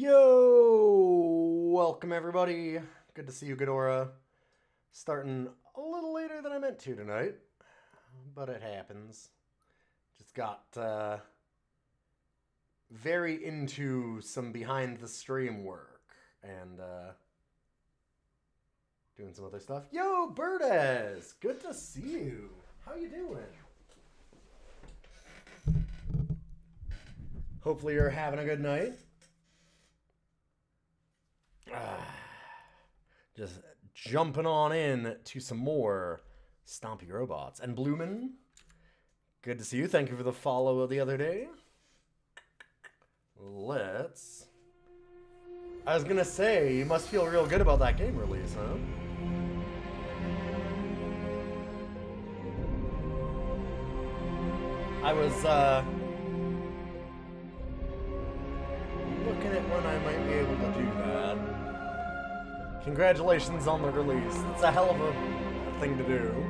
Yo! Welcome everybody. Good to see you, Ghidorah. Starting a little later than I meant to tonight, but it happens. Just got very into some behind the stream work and doing some other stuff. Yo, Birdes! Good to see you. How you doing? Hopefully you're having a good night. Just jumping on in to some more Stompy Robots. And Bloomin', good to see you. Thank you for the follow the other day. I was gonna say, you must feel real good about that game release, huh? I was, looking at when I might be able to do that. Congratulations on the release. It's a hell of a thing to do.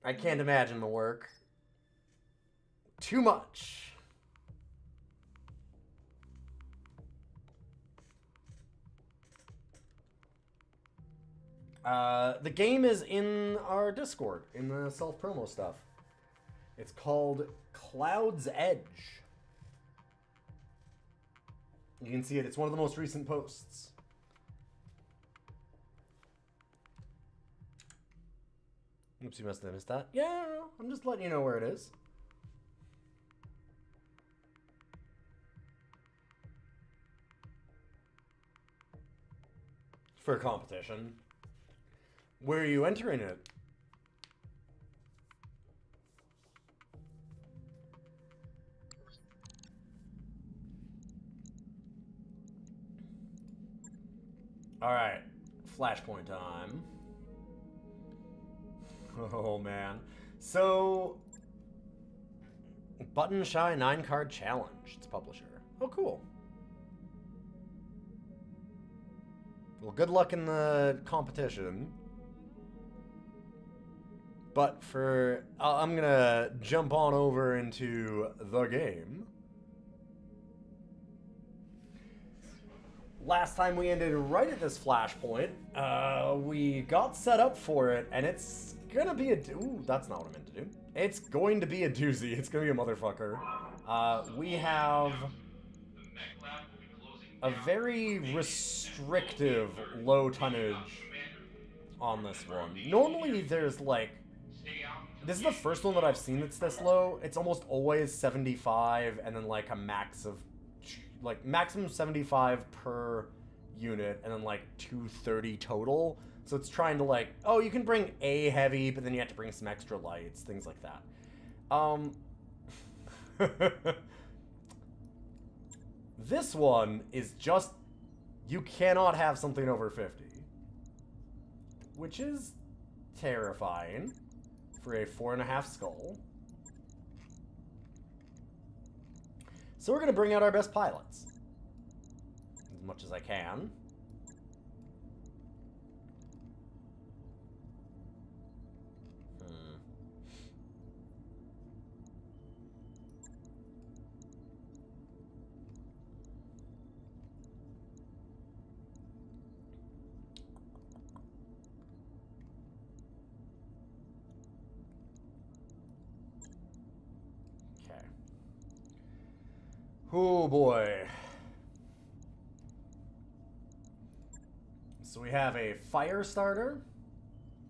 I can't imagine the work. Too much. The game is in our Discord, in the self-promo stuff. It's called Cloud's Edge. You can see it. It's one of the most recent posts. Oops, you must have missed that. Yeah, I'm just letting you know where it is. For a competition. Where are you entering it? Alright, Flashpoint time. Oh man. So, Button Shy 9-card challenge, its publisher. Oh, cool. Well, good luck in the competition. But for... I'm gonna jump on over into the game. Last time we ended right at this flashpoint. We got set up for it, and it's gonna be a... Ooh, that's not what I meant to do. It's going to be a doozy. It's gonna be a motherfucker. We have a very restrictive low tonnage on this one. Normally there's like... This is the first one that I've seen that's this low. It's almost always 75 and then like a max of... like maximum 75 per unit and then like 230 total. So it's trying to like, oh, you can bring a heavy, but then you have to bring some extra lights, things like that. This one is just, you cannot have something over 50. Which is terrifying for a 4.5 skull. So we're going to bring out our best pilots. As much as I can. Oh boy. So we have a fire starter,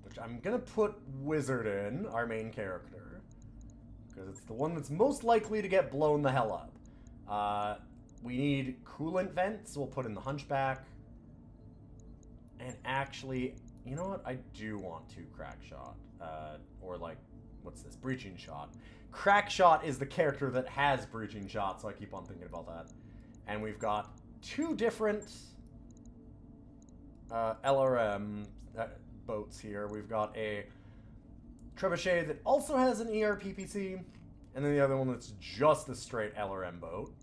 which I'm gonna put Wizard in, our main character, because it's the one that's most likely to get blown the hell up. We need coolant vents, so we'll put in the Hunchback. And actually, you know what? I do want to crack shot, or like, what's this? Breaching shot. Crackshot is the character that has breaching shot, so I keep on thinking about that. And we've got two different LRM boats here. We've got a trebuchet that also has an ERPPC, and then the other one that's just a straight LRM boat.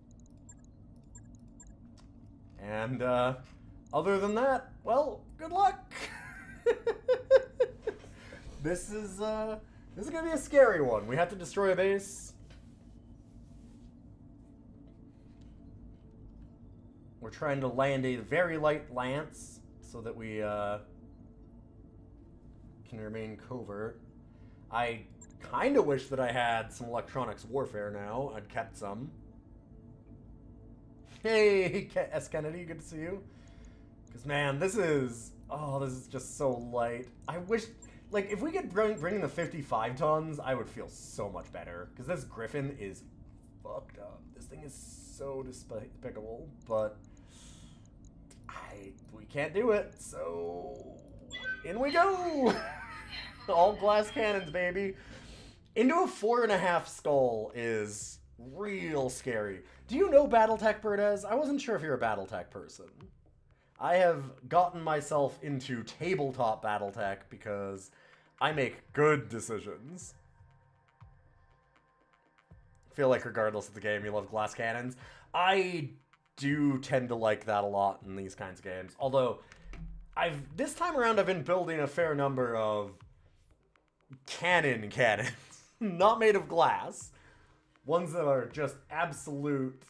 And other than that, well, good luck. This is going to be a scary one. We have to destroy a base. We're trying to land a very light lance so that we can remain covert. I kind of wish that I had some electronics warfare now. I'd kept some. Hey, S. Kennedy, good to see you. Because, man, this is just so light. I wish, like, if we could bring in the 55 tons, I would feel so much better. Because this Griffin is fucked up. This thing is so despicable, but we can't do it, so in we go! All glass cannons, baby. Into a 4.5 skull is real scary. Do you know Battletech, Bertez? I wasn't sure if you're a Battletech person. I have gotten myself into tabletop Battletech because I make good decisions. I feel like regardless of the game, you love glass cannons. I do tend to like that a lot in these kinds of games. Although, this time around I've been building a fair number of cannons. Not made of glass. Ones that are just absolute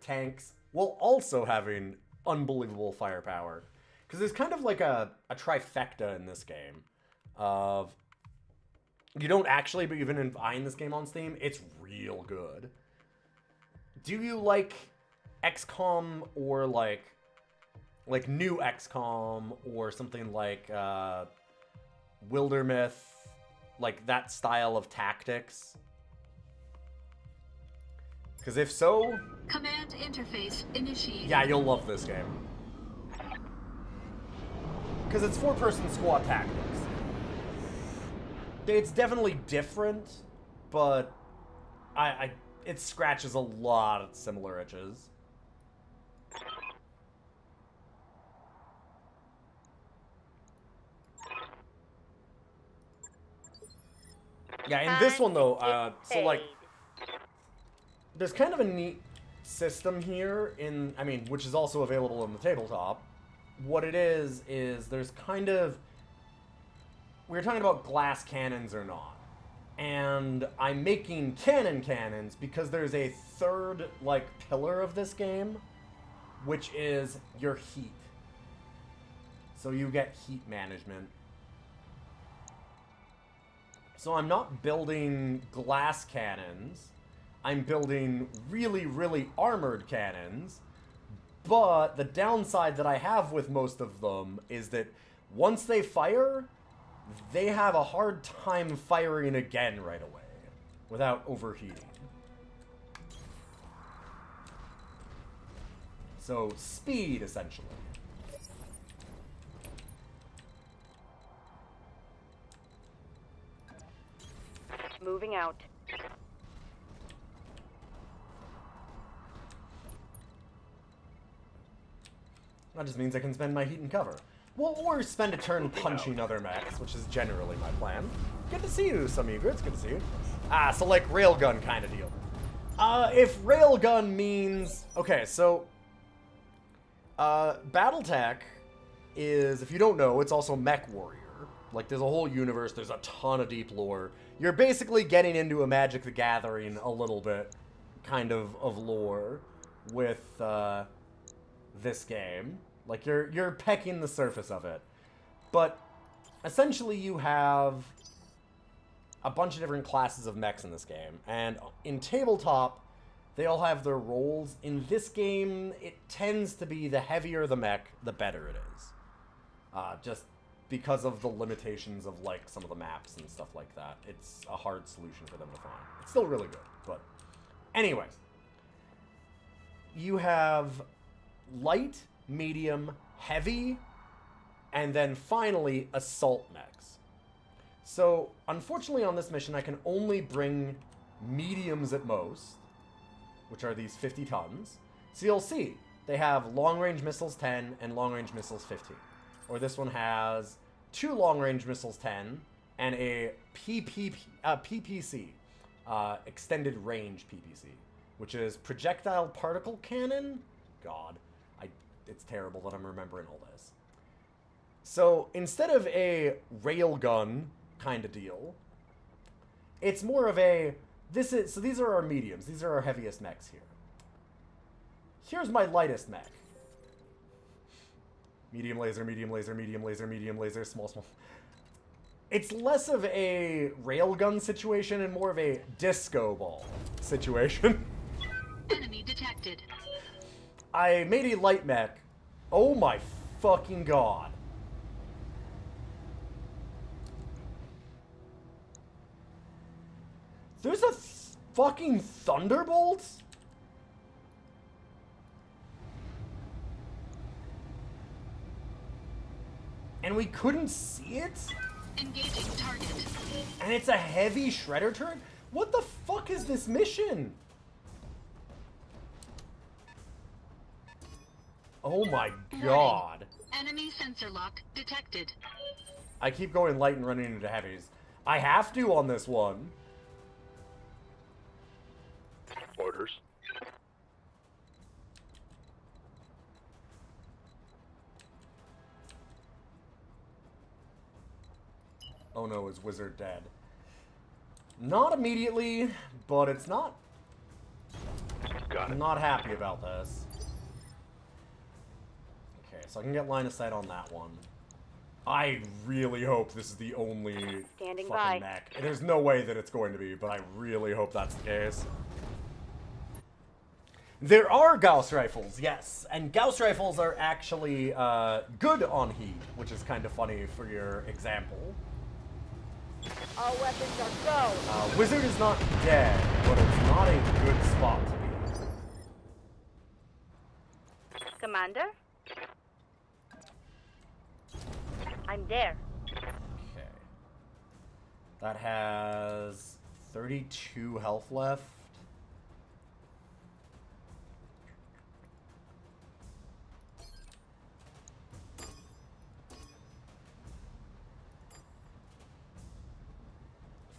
tanks, while also having unbelievable firepower. Because there's kind of like a trifecta in this game of... You don't actually, but you've been buying this game on Steam. It's real good. Do you like XCOM or like new XCOM or something like Wildermyth, like that style of tactics? Because if so... Command interface initiated. Yeah, you'll love this game. Because it's 4-person squad tactics. It's definitely different, but it scratches a lot of similar itches. Yeah, in this one though, so like, there's kind of a neat system here which is also available in the tabletop. What it is there's kind of, we were talking about glass cannons or not. And I'm making cannons because there's a third, like, pillar of this game, which is your heat. So you get heat management. So I'm not building glass cannons. I'm building really, really armored cannons. But the downside that I have with most of them is that once they fire, they have a hard time firing again right away without overheating. So, speed, essentially. Moving out. That just means I can spend my heat and cover. Well, or spend a turn punching other mechs, which is generally my plan. Good to see you, some egrets. Good to see you. So like railgun kind of deal. If railgun means... Okay, so... Battletech is, if you don't know, it's also Mech Warrior. Like, there's a whole universe, there's a ton of deep lore. You're basically getting into a Magic the Gathering a little bit, kind of lore, with, this game. Like, you're pecking the surface of it. But, essentially you have a bunch of different classes of mechs in this game. And in tabletop, they all have their roles. In this game, it tends to be the heavier the mech, the better it is. Just because of the limitations of, like, some of the maps and stuff like that. It's a hard solution for them to find. It's still really good, but... Anyways. You have light, medium, heavy, and then finally assault mechs. So, unfortunately on this mission, I can only bring mediums at most, which are these 50 tons. So you'll see, they have long-range missiles 10 and long-range missiles 15. Or this one has 2 long-range missiles 10 and a PPC, extended range PPC, which is projectile particle cannon. God, it's terrible that I'm remembering all this. So instead of a railgun kind of deal, it's more of a, so these are our mediums. These are our heaviest mechs here. Here's my lightest mech. Medium laser, medium laser, medium laser, medium laser, small, small. It's less of a railgun situation and more of a disco ball situation. Enemy detected. I made a light mech. Oh my fucking god. There's a fucking thunderbolt? And we couldn't see it? Engaging target. And it's a heavy shredder turret? What the fuck is this mission? Oh my god. Enemy sensor lock detected. I keep going light and running into heavies. I have to on this one. Orders. Oh no, is Wizard dead? Not immediately, but it's not... Got it. I'm not happy about this. Okay, so I can get line of sight on that one. I really hope this is the only Standing fucking by. mech. There's no way that it's going to be, but I really hope that's the case. There are Gauss rifles, yes, and Gauss rifles are actually good on heat, which is kind of funny for your example. All weapons are go. Wizard is not dead, but it's not a good spot to be. Commander? I'm there. Okay. That has 32 health left.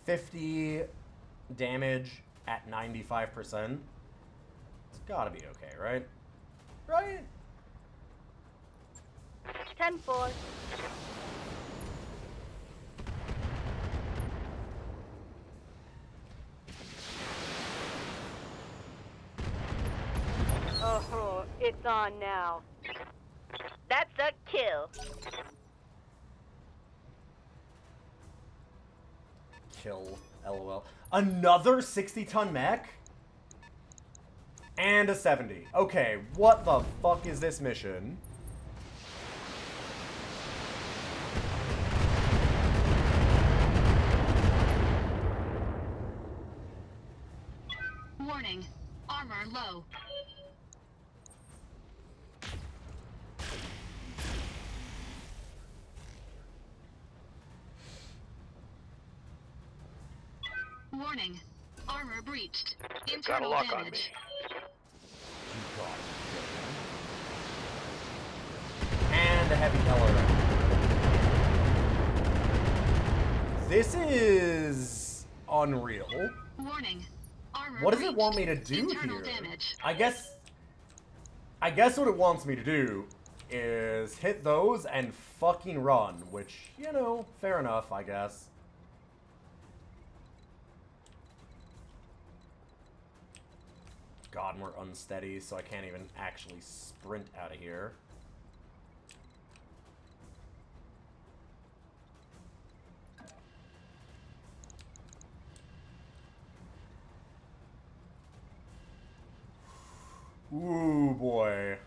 $50 damage at 95%. It's gotta be okay, right? Right? 10-4. Oh, it's on now. That's a kill. Kill, lol. Another 60-ton mech? And a 70. Okay, what the fuck is this mission? Warning. Armor low. Warning. Armor breached. They've got a Internal lock on me. damage. And a heavy LRM. This is unreal. Warning. Armor What does it breached. want me to do Internal here? damage. I guess what it wants me to do is hit those and fucking run, which, you know, fair enough, I guess. God, we're unsteady, so I can't even actually sprint out of here. Ooh, boy.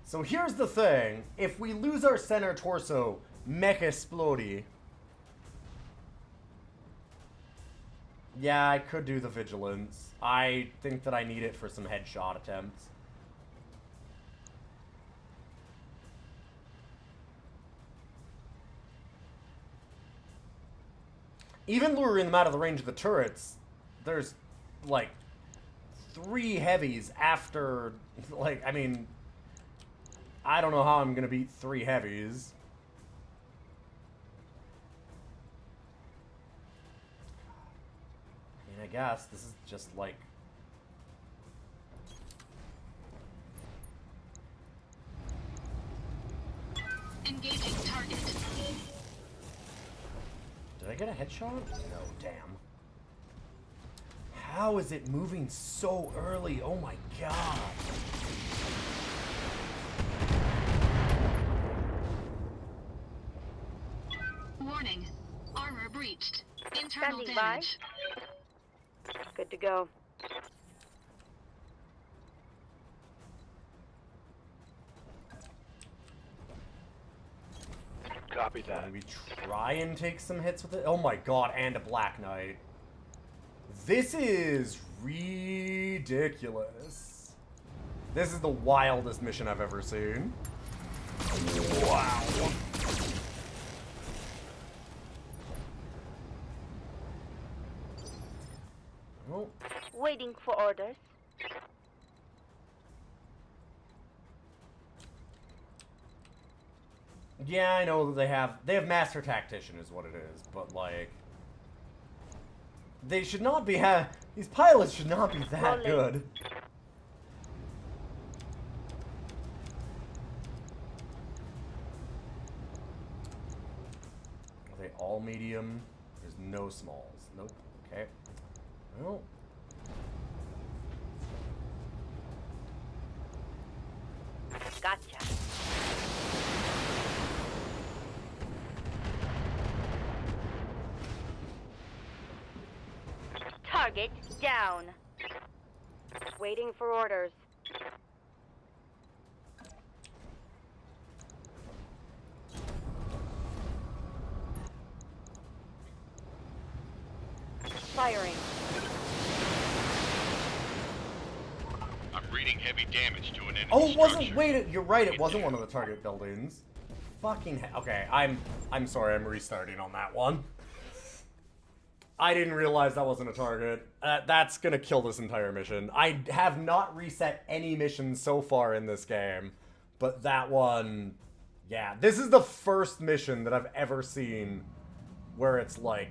So here's the thing. If we lose our center torso, mech explodey. Yeah, I could do the vigilance. I think that I need it for some headshot attempts. Even luring them out of the range of the turrets, there's, like, 3 heavies after, like, I mean, I don't know how I'm gonna beat 3 heavies. I mean, I guess this is just, like... Engaging target. Did I get a headshot? No, damn. How is it moving so early? Oh my god. Warning. Armor breached. Internal Standing by. damage. Good to go. Copy that. Maybe try and take some hits with it. Oh my god, and a Black Knight. This is ridiculous. This is the wildest mission I've ever seen. Wow. Oh. Waiting for orders. Yeah, I know that they have Master Tactician is what it is, but like they should not be these pilots should not be that Rolling. good. Are they all medium? There's no smalls. Nope. Okay. Well. Gotcha. Target down. Waiting for orders. Firing. I'm reading heavy damage to an enemy Oh, it wasn't. structure. Wait, you're right. It wasn't one of the target buildings. Fucking okay. I'm sorry. I'm restarting on that one. I didn't realize that wasn't a target. That's gonna kill this entire mission. I have not reset any missions so far in this game, but that one, yeah. This is the first mission that I've ever seen where it's like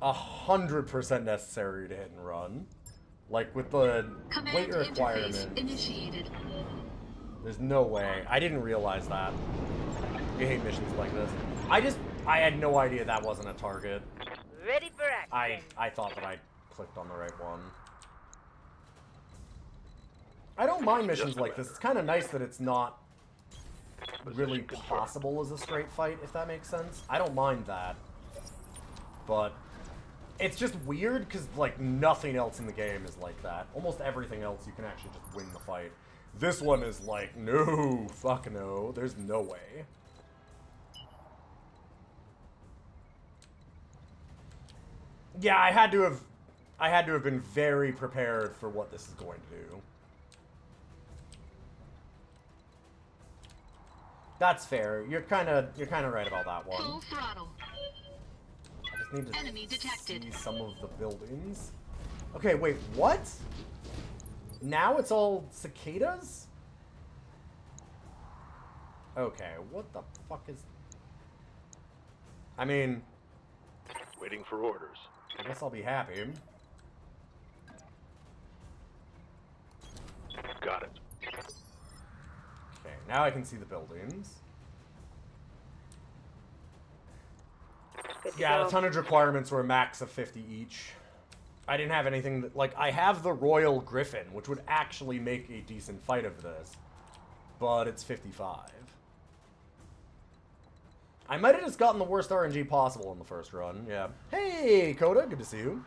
100% necessary to hit and run. Like with the Command weight interface requirement. initiated. There's no way. I didn't realize that. I hate missions like this. I had no idea that wasn't a target. Ready for action. I thought that I clicked on the right one. I don't mind missions like this. It's kind of nice that it's not really possible as a straight fight, if that makes sense. I don't mind that. But it's just weird because, like, nothing else in the game is like that. Almost everything else you can actually just win the fight. This one is like, no, fuck no. There's no way. Yeah, I had to have been very prepared for what this is going to do. That's fair. You're kind of right about that one. Full throttle. I just need to Enemy detected. see some of the buildings. Okay, wait, what? Now it's all cicadas? Okay, what the fuck is... I mean, Waiting for orders. I guess I'll be happy. Got it. Okay, now I can see the buildings. Good to Yeah, go. the tonnage requirements were a max of 50 each. I didn't have anything that, like, I have the Royal Griffin, which would actually make a decent fight of this, but it's 55. I might have just gotten the worst RNG possible in the first run, yeah. Hey, Coda, good to see you.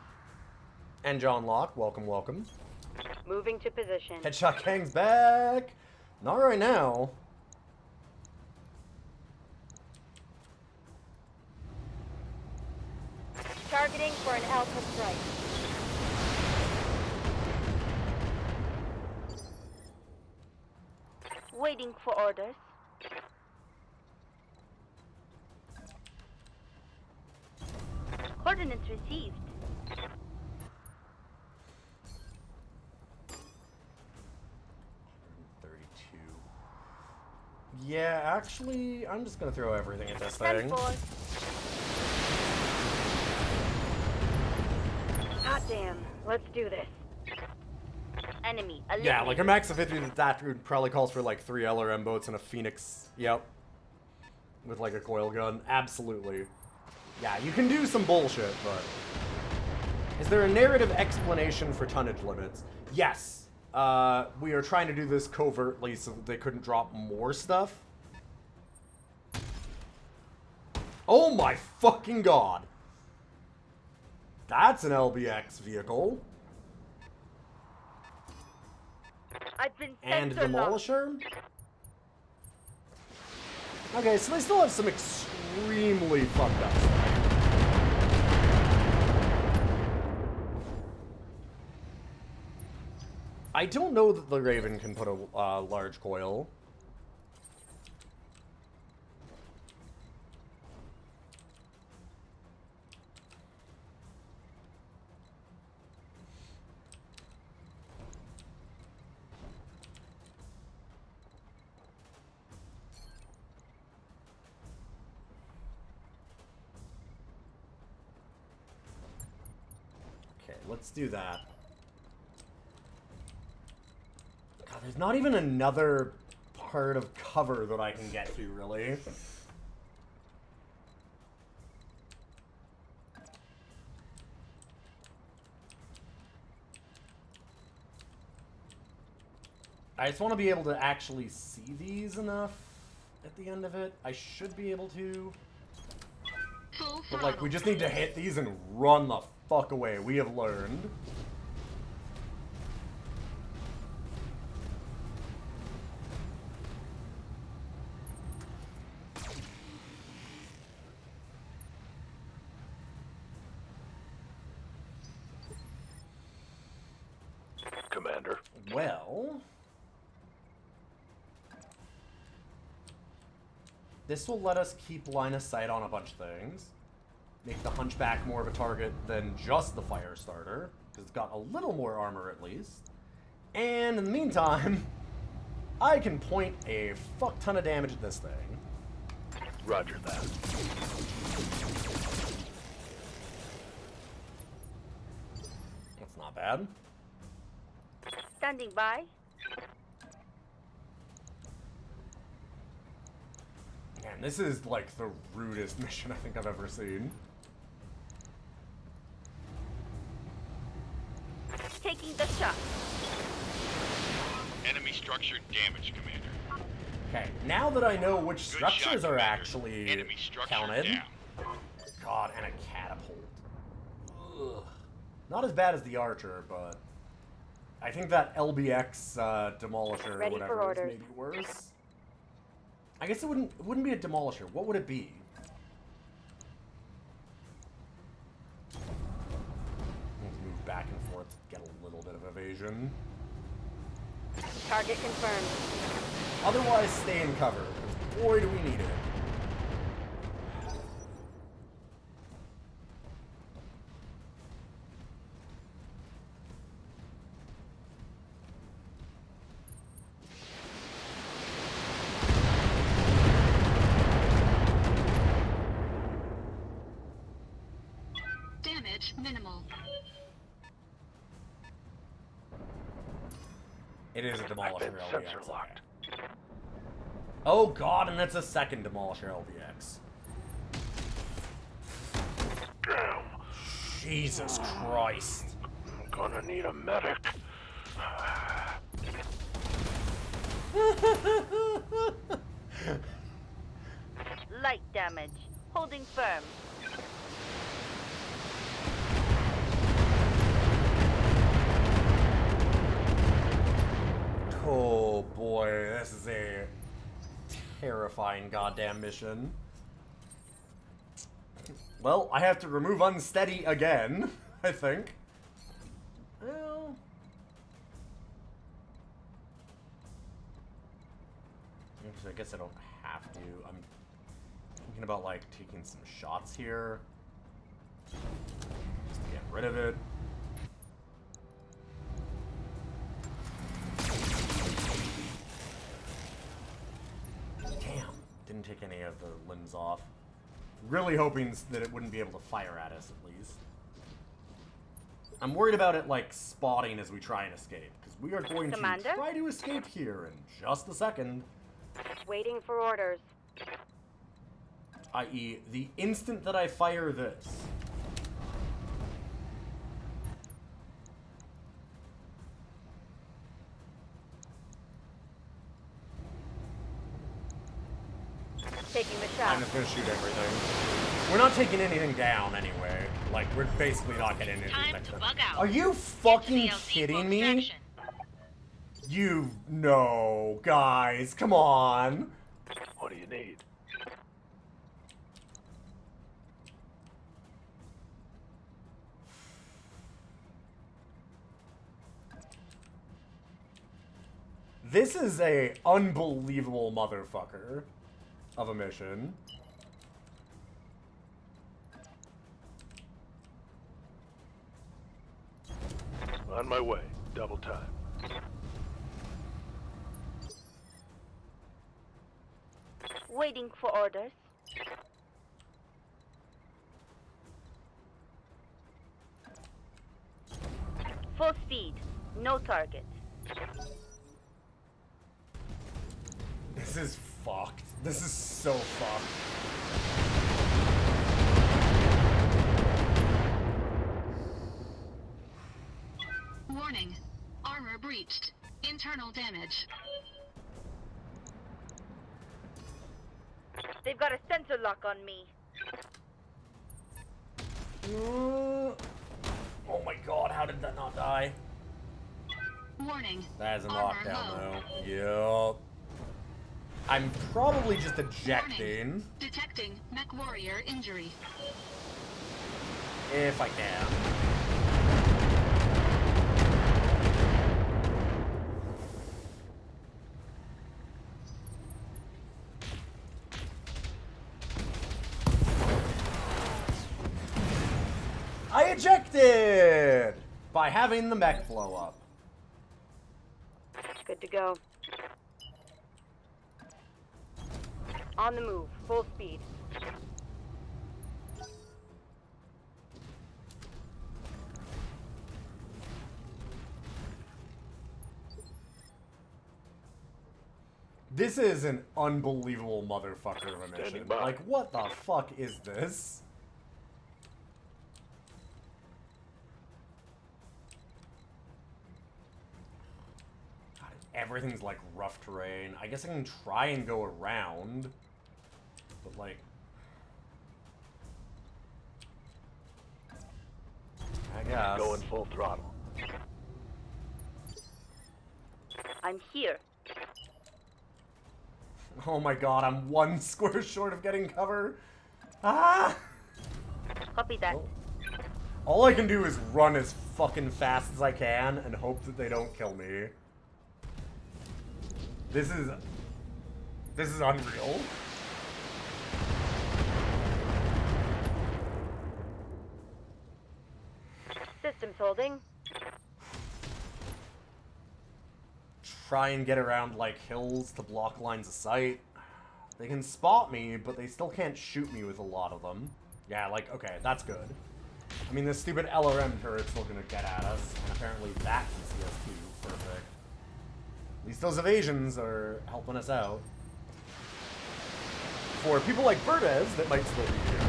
And John Locke, welcome, welcome. Moving to position. Headshot Gang's back! Not right now. Targeting for an alpha strike. Waiting for orders. Coordinates received. Yeah, actually, I'm just gonna throw everything at this thing. 10-4. Hot damn. Let's do this. Enemy eliminated. Yeah, like a max of 50 that would probably calls for like 3 LRM boats and a Phoenix. Yep. With like a coil gun. Absolutely. Yeah, you can do some bullshit, but Is there a narrative explanation for tonnage limits? Yes. We are trying to do this covertly so that they couldn't drop more stuff. Oh my fucking god. That's an LBX vehicle. I've been And sensor locked. Demolisher? Okay, so they still have some extremely fucked up stuff. I don't know that the Raven can put a large coil. Okay, let's do that. God, there's not even another part of cover that I can get to, really. I just want to be able to actually see these enough at the end of it. I should be able to. Full But, throttle. like, we just need to hit these and run the fuck away. We have learned. Commander. Well, this will let us keep line of sight on a bunch of things. Make the Hunchback more of a target than just the Firestarter, because it's got a little more armor at least. And in the meantime, I can point a fuck ton of damage at this thing. Roger that. That's not bad. Standing by. Man, this is like the rudest mission I think I've ever seen. Taking the shot. Enemy structure damage, Commander. Okay, now that I know which Good structures shot, are Commander. actually Enemy structure counted. down. God, and a catapult. Ugh. Not as bad as the Archer, but I think that LBX Demolisher Ready or for whatever is orders. maybe worse. I guess it wouldn't be a Demolisher. What would it be? Move back and forth to get a little bit of evasion. Target confirmed. Otherwise, stay in cover, because boy do we need it. Damage minimal. It is a I've Demolisher been LBX. sensor okay. locked. Oh god, and that's a second Demolisher LBX. Damn. Jesus Christ. I'm gonna need a medic. Light damage. Holding firm. Oh boy, this is a terrifying goddamn mission. Well, I have to remove unsteady again, I think. Well, actually, I guess I don't have to. I'm thinking about like taking some shots here, just to get rid of it. Damn, didn't take any of the limbs off. Really hoping that it wouldn't be able to fire at us, at least. I'm worried about it, like, spotting as we try and escape, because we are going Commander? to try to escape here in just a second. Waiting for orders. I.e., the instant that I fire this. taking the I'm shot. just gonna shoot everything. We're not taking anything down anyway. Like, we're basically not getting anything Time back to to- bug out. Are you Get to fucking the LZ for kidding me? extraction. You... No, guys, come on. What do you need? This is a unbelievable motherfucker of a mission. On my way. Double time. Waiting for orders. Full speed. No target. This is fucked. This is so fucked. Warning. Armor breached. Internal damage. They've got a sensor lock on me. Oh my god, how did that not die? Warning. That is a Armor knockdown, low. though. Yup. I'm probably just ejecting, Warning. Detecting mech warrior injury. if I can. I ejected! By having the mech blow up. Good to go. On the move. Full speed. This is an unbelievable motherfucker of a mission. Standing by. Like, what the fuck is this? God, everything's like rough terrain. I guess I can try and go around. But like... I guess. Going full throttle. I'm here. Oh my god, I'm one square short of getting cover. Ah! Copy that. All I can do is run as fucking fast as I can and hope that they don't kill me. This is unreal. Systems holding. Try and get around like hills to block lines of sight. They can spot me, but they still can't shoot me with a lot of them. Yeah, like, okay, that's good. I mean, this stupid LRM turret's still gonna get at us, and apparently that can see us too. Perfect. At least those evasions are helping us out. For people like Verdes that might still be here,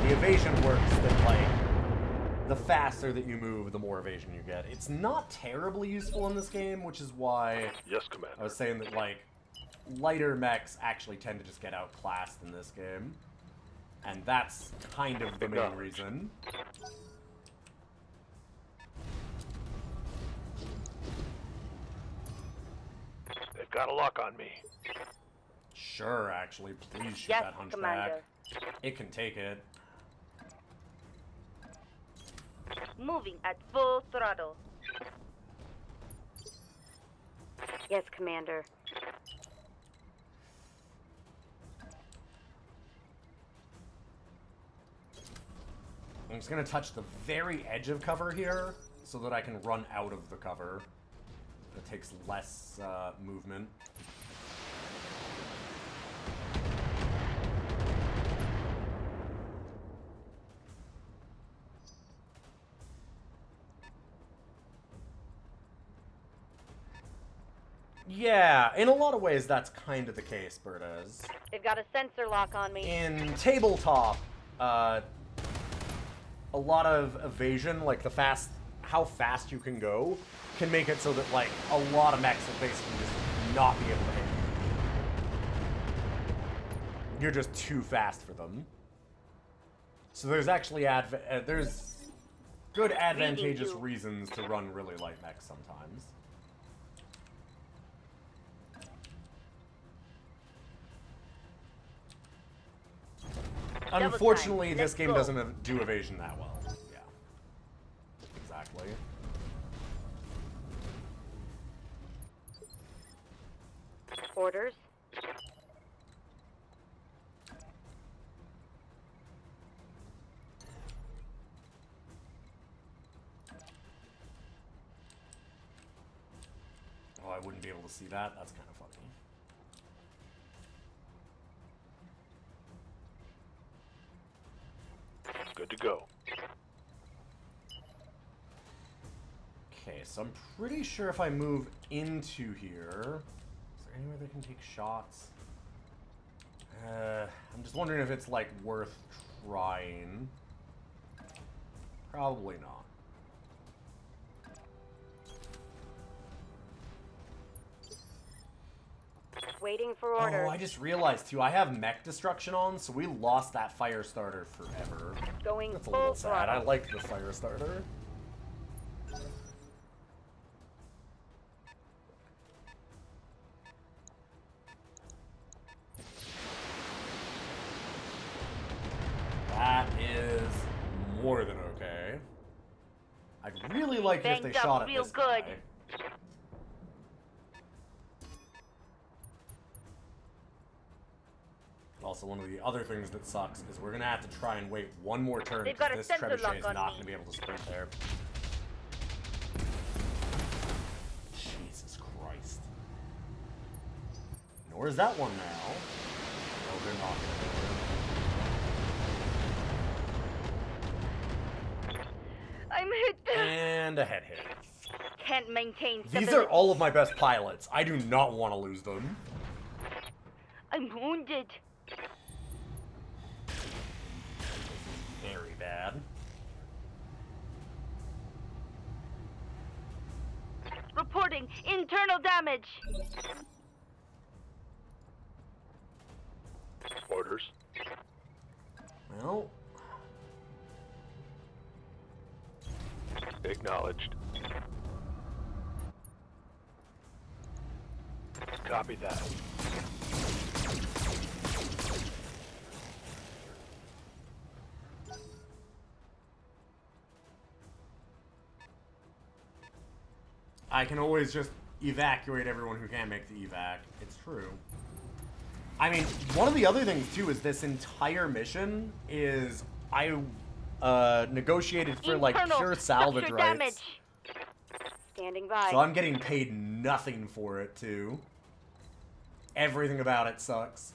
the evasion works that, like, the faster that you move, the more evasion you get. It's not terribly useful in this game, which is why Yes, Commander. I was saying that, like, lighter mechs actually tend to just get outclassed in this game. And that's kind of the main reason. They've got a lock on me. Sure, actually, please shoot Yes, that hunchback. Commander. It can take it. Moving at full throttle. Yes, Commander. I'm just gonna touch the very edge of cover here, so that I can run out of the cover. It takes less movement. Yeah, in a lot of ways that's kind of the case, Bertas. They've got a sensor lock on me. In tabletop, a lot of evasion, like how fast you can go, can make it so that like a lot of mechs will basically just not be able to hit you. you're just too fast for them. So there's actually there's good advantageous reasons to run really light mechs sometimes. Unfortunately, this game doesn't do evasion that well. Yeah. Exactly. Orders. Oh, I wouldn't be able to see that. That's kind of funny. Good to go. Okay, so I'm pretty sure if I move into here... Is there anywhere they can take shots? I'm just wondering if it's, like, worth trying. Probably not. Waiting for orders. Oh, I just realized, too, I have mech destruction on, so we lost that fire starter forever. Going That's a full little sad. I throttle. like the fire starter. That is more than okay. I'd really like it if they Banged up shot at real this good. guy. Also, one of the other things that sucks is we're gonna have to try and wait one more turn They've because got a this sensor trebuchet lock is on not me. gonna be able to sprint there. Jesus Christ. Nor is that one now. No, they're not gonna I'm hit. do it. And a head hit. Can't maintain These stability. are all of my best pilots. I do not want to lose them. I'm wounded. Very bad. Reporting internal damage. Orders. Well, Acknowledged. Copy that. I can always just evacuate everyone who can't make the evac. It's true. I mean, one of the other things, too, is this entire mission is... I negotiated for, like, Internal pure salvage structure rights. damage. Standing by. So I'm getting paid nothing for it, too. Everything about it sucks.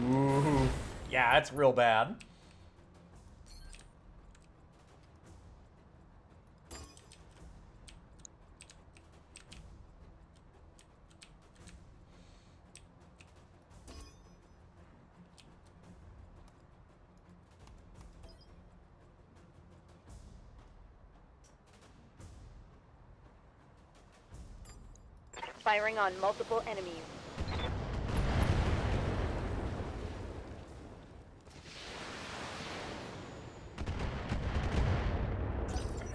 Ooh. Yeah, that's real bad. Firing on multiple enemies.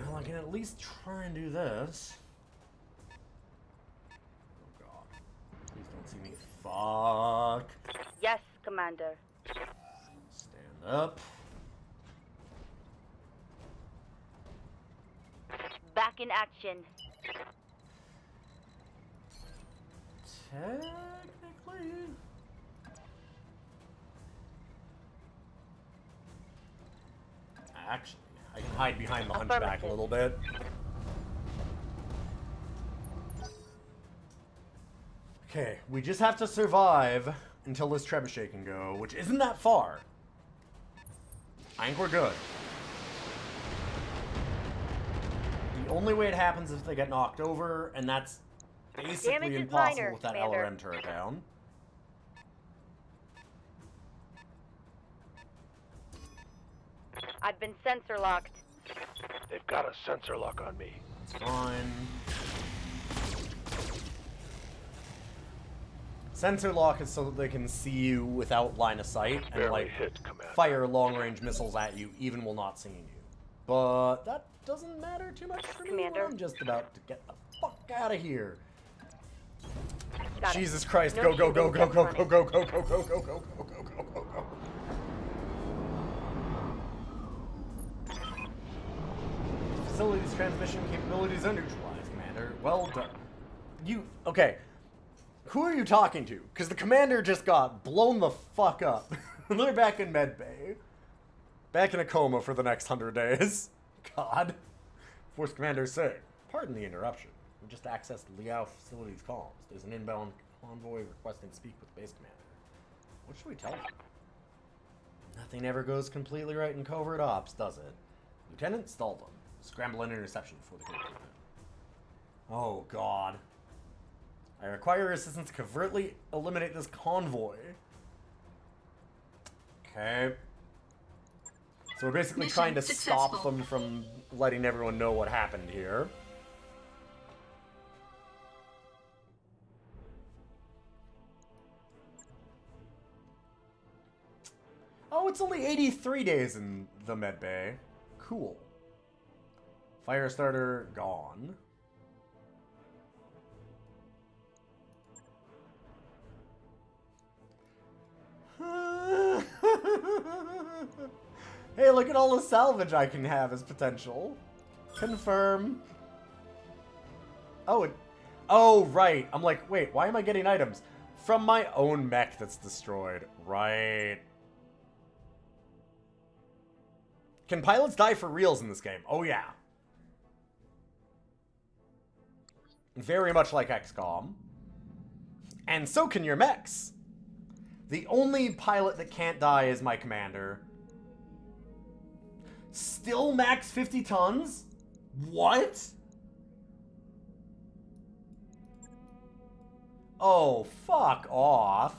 Well, I can at least try and do this. Oh god. Please don't see me. Fuck. Yes, Commander. Stand up. Back in action. Technically. Actually, I can hide behind the hunchback a Affirmative. little bit. Okay, we just have to survive until this trebuchet can go, which isn't that far. I think we're good. The only way it happens is if they get knocked over, and that's basically Damage is impossible minor, with that Commander. LRM turret down. I've been sensor locked. They've got a sensor lock on me. It's fine. Sensor lock is so that they can see you without line of sight and Barely like hit, Commander. fire long-range missiles at you even while not seeing you. But that doesn't matter too much for me. Commander. I'm just about to get the fuck out of here. Got it. Jesus Christ! No Go go go shooting, go just go go running. go go go go go go go go go go go. Facilities transmission capabilities are neutralized, Commander. Well done. You okay? Who are you talking to? Because the commander just got blown the fuck up. They're back in medbay. Back in a coma for the next 100 days. God. Force Commander saying, pardon the interruption. We just accessed Liao facilities comms. There's an inbound convoy requesting to speak with base commander. What should we tell them? Nothing ever goes completely right in covert ops, does it? Lieutenant, stall them. Scramble an interception before they can do it. Oh, God. I require your assistance to covertly eliminate this convoy. Okay. So we're basically Mission trying to stop successful. them from letting everyone know what happened here. Oh, it's only 83 days in the medbay. Cool. Firestarter gone. Hey, look at all the salvage I can have as potential. Confirm. Oh, right. I'm like, wait, why am I getting items? From my own mech that's destroyed. Right. Can pilots die for reals in this game? Oh, yeah. Very much like XCOM. And so can your mechs. The only pilot that can't die is my commander. Still max 50 tons? What? Oh, fuck off.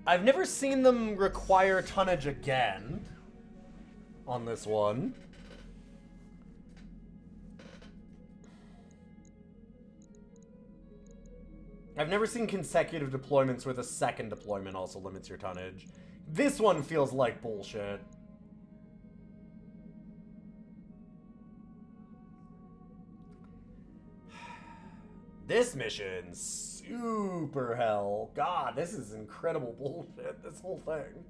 I've never seen them require tonnage again on this one. I've never seen consecutive deployments where the second deployment also limits your tonnage. This one feels like bullshit. This mission, super hell. God, this is incredible bullshit, this whole thing.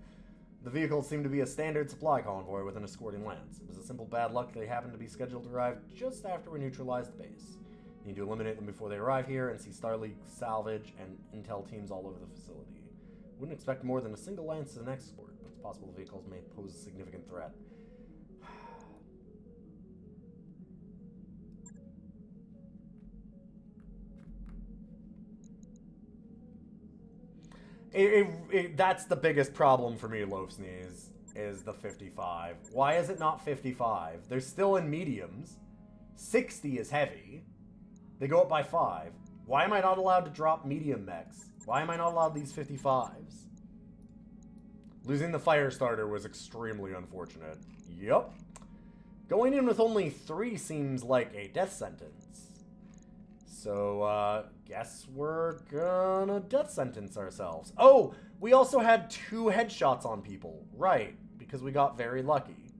The vehicles seem to be a standard supply convoy with an escorting lance. It was a simple bad luck they happened to be scheduled to arrive just after we neutralized the base. You need to eliminate them before they arrive here and see Starleague salvage and intel teams all over the facility. Wouldn't expect more than a single lance as an escort, but it's possible the vehicles may pose a significant threat. That's the biggest problem for me, Loaf Sneeze, is the 55. Why is it not 55? They're still in mediums. 60 is heavy. They go up by 5. Why am I not allowed to drop medium mechs? Why am I not allowed these 55s? Losing the Firestarter was extremely unfortunate. Yup. Going in with only 3 seems like a death sentence. So, guess we're gonna death sentence ourselves. Oh, we also had 2 headshots on people. Right, because we got very lucky.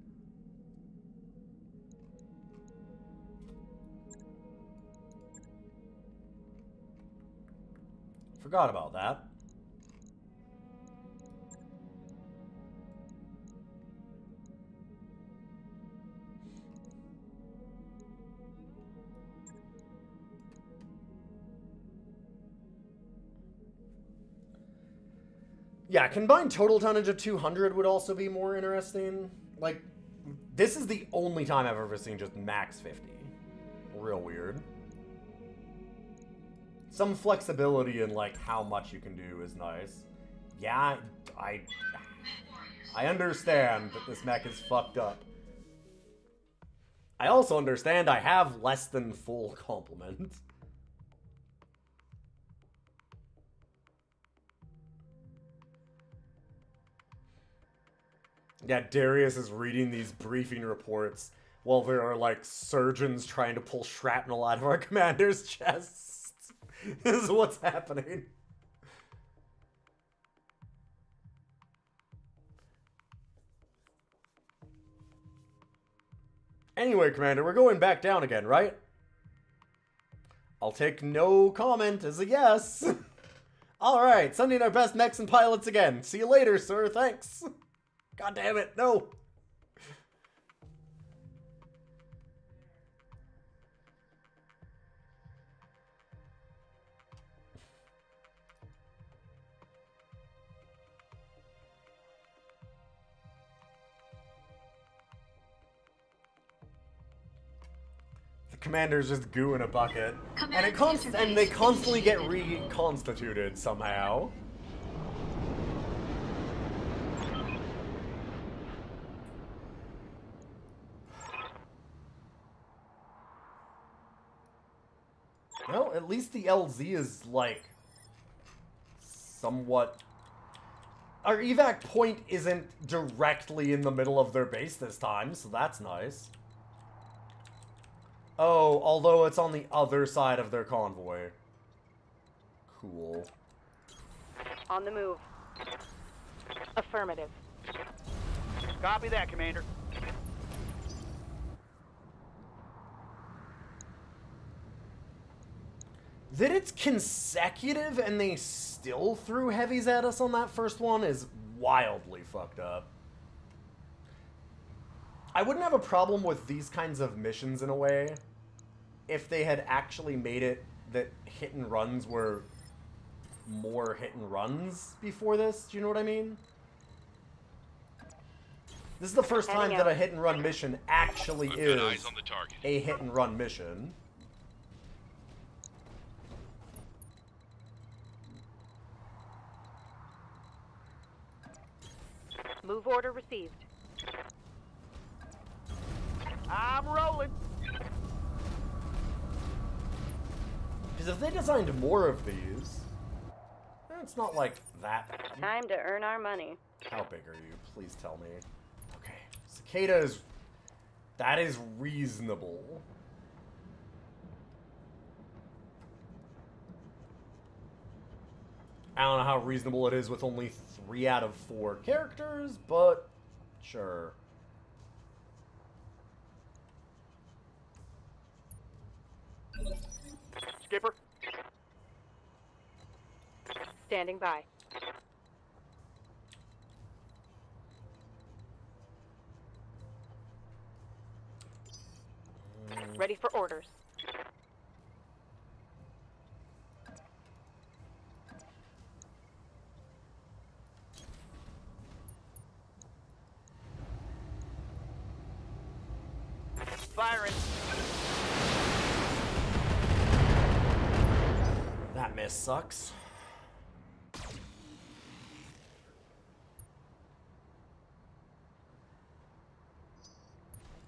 Forgot about that. Yeah, combined total tonnage of 200 would also be more interesting. Like, this is the only time I've ever seen just max 50. Real weird. Some flexibility in, like, how much you can do is nice. Yeah, I understand that this mech is fucked up. I also understand I have less than full complement. Yeah, Darius is reading these briefing reports while there are, like, surgeons trying to pull shrapnel out of our commander's chests. This is what's happening. Anyway, Commander, we're going back down again, right? I'll take no comment as a yes. Alright, sending our best mechs and pilots again. See you later, sir. Thanks. God damn it, no. Commander's just goo in a bucket, Command and they interface constantly get initiated. reconstituted somehow. Well, at least the LZ is like somewhat. Our evac point isn't directly in the middle of their base this time, so that's nice. Oh, although it's on the other side of their convoy. Cool. On the move. Affirmative. Copy that, Commander. That it's consecutive and they still threw heavies at us on that first one is wildly fucked up. I wouldn't have a problem with these kinds of missions in a way if they had actually made it that hit and runs were more hit and runs before this. Do you know what I mean? This is the first time that a hit and run mission actually I've is got eyes on the target. a hit and run mission. Move order received. I'm rolling. Because if they designed more of these, it's not like that. Time to earn our money. How big are you? Please tell me. Okay. Cicada is... That is reasonable. I don't know how reasonable it is with only 3 out of 4 characters, but sure. Skipper. Standing by. Ready for orders. Firing. That miss sucks.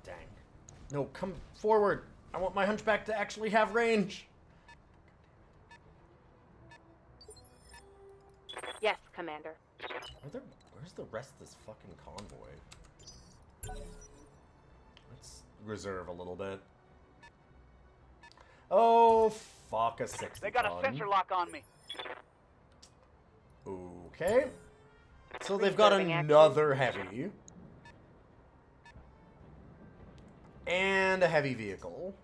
Dang. No, come forward. I want my hunchback to actually have range. Yes, Commander. Where's the rest of this fucking convoy? Let's reserve a little bit. Oh, fuck, a 60 They got a ton. sensor lock on me. Okay. So they've got Reserving action. another heavy. And a heavy vehicle.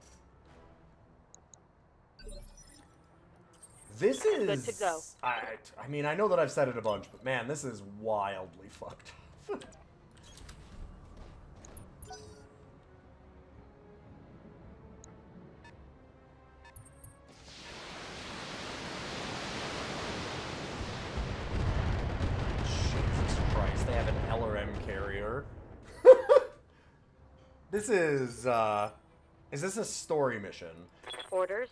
This is... Good to go. I mean, I know that I've said it a bunch, but man, this is wildly fucked up. Jesus Christ, they have an LRM carrier. This is this a story mission? Orders.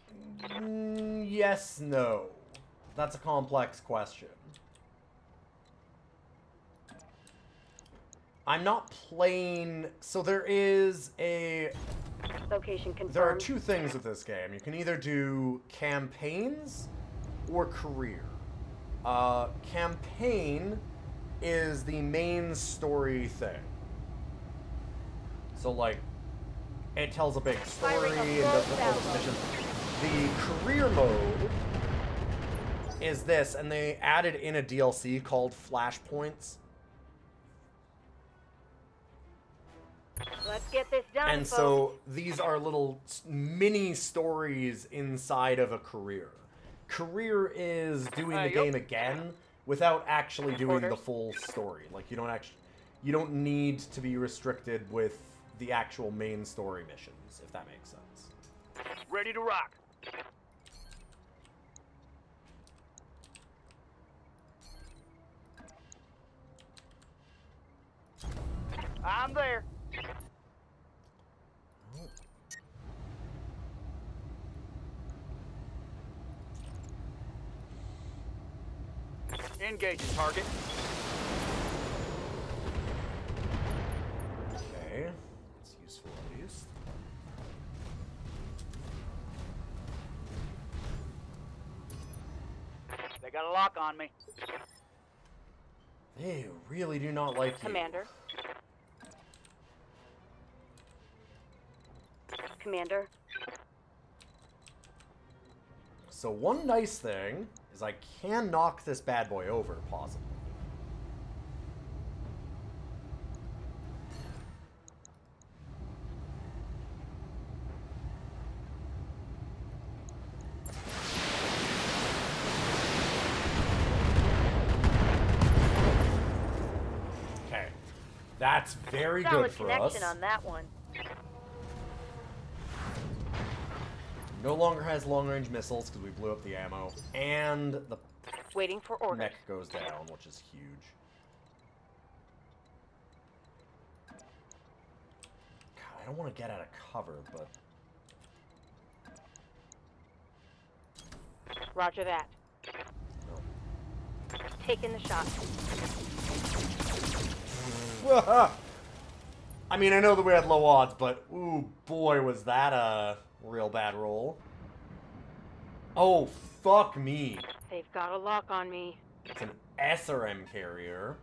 Yes, no. That's a complex question. I'm not playing... So there is a... Location confirmed. There are 2 things with this game. You can either do campaigns or career. Campaign is the main story thing. So, like, it tells a big story and does all this mission. The career mode is this, and they added in a DLC called Flashpoints. Let's get this done, And folks. so these are little mini stories inside of a career. Career is doing the Yep. game again without actually doing the Orders. full story. Like, you don't need to be restricted with the actual main story missions, if that makes sense. Ready to rock. I'm there. Engaging target. Okay, that's useful at least. They got a lock on me. They really do not like you. Commander. Commander. So one nice thing is I can knock this bad boy over, possibly. Okay. That's very good Solid for us. connection on that one. No longer has long-range missiles because we blew up the ammo. And the Waiting for orders. mech goes down, which is huge. God, I don't want to get out of cover, but... Roger that. Taking the shot. I mean, I know that we had low odds, but ooh, boy, was that a real bad roll. Oh, fuck me. They've got a lock on me. It's an SRM carrier.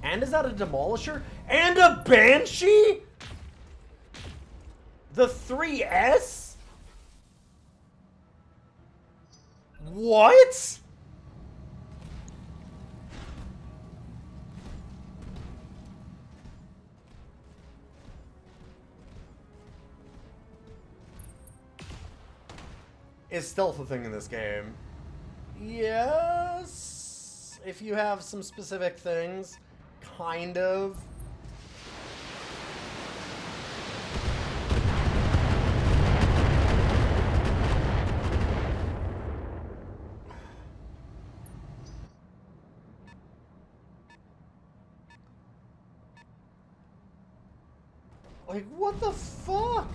And is that a demolisher? And a Banshee? The 3S? What? Is stealth a thing in this game? Yes. If you have some specific things. Kind of. Like, what the fuck?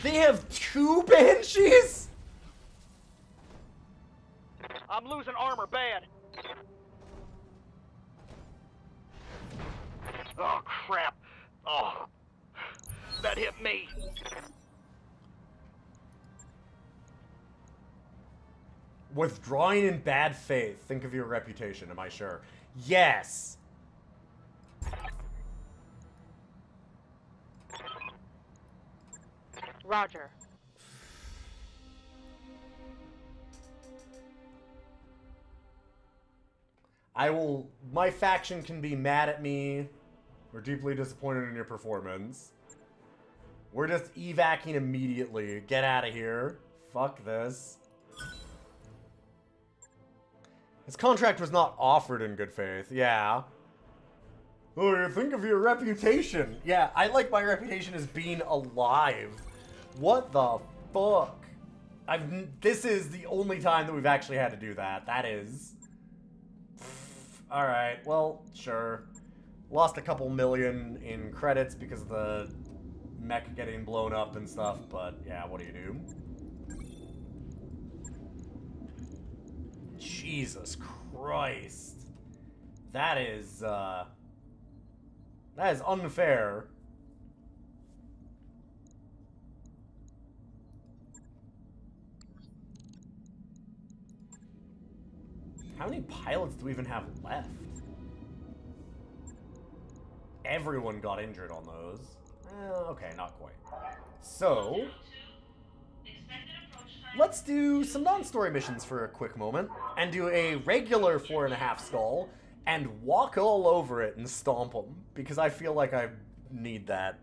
They have 2 Banshees? I'm losing armor bad. Oh, crap. Oh, that hit me. Withdrawing in bad faith. Think of your reputation, am I sure? Yes. Roger. My faction can be mad at me or deeply disappointed in your performance. We're just evacing immediately. Get out of here. Fuck this. His contract was not offered in good faith. Yeah. Oh, you think of your reputation. Yeah, I like my reputation as being alive. What the fuck? This is the only time that we've actually had to do that. That is... Alright, well, sure. Lost a couple million in credits because of the mech getting blown up and stuff, but yeah, what do you do? Jesus Christ. That is unfair. many pilots do we even have left? Everyone got injured on those. Okay, not quite. So, let's do some non-story missions for a quick moment, and do a regular 4.5 skull, and walk all over it and stomp them, because I feel like I need that.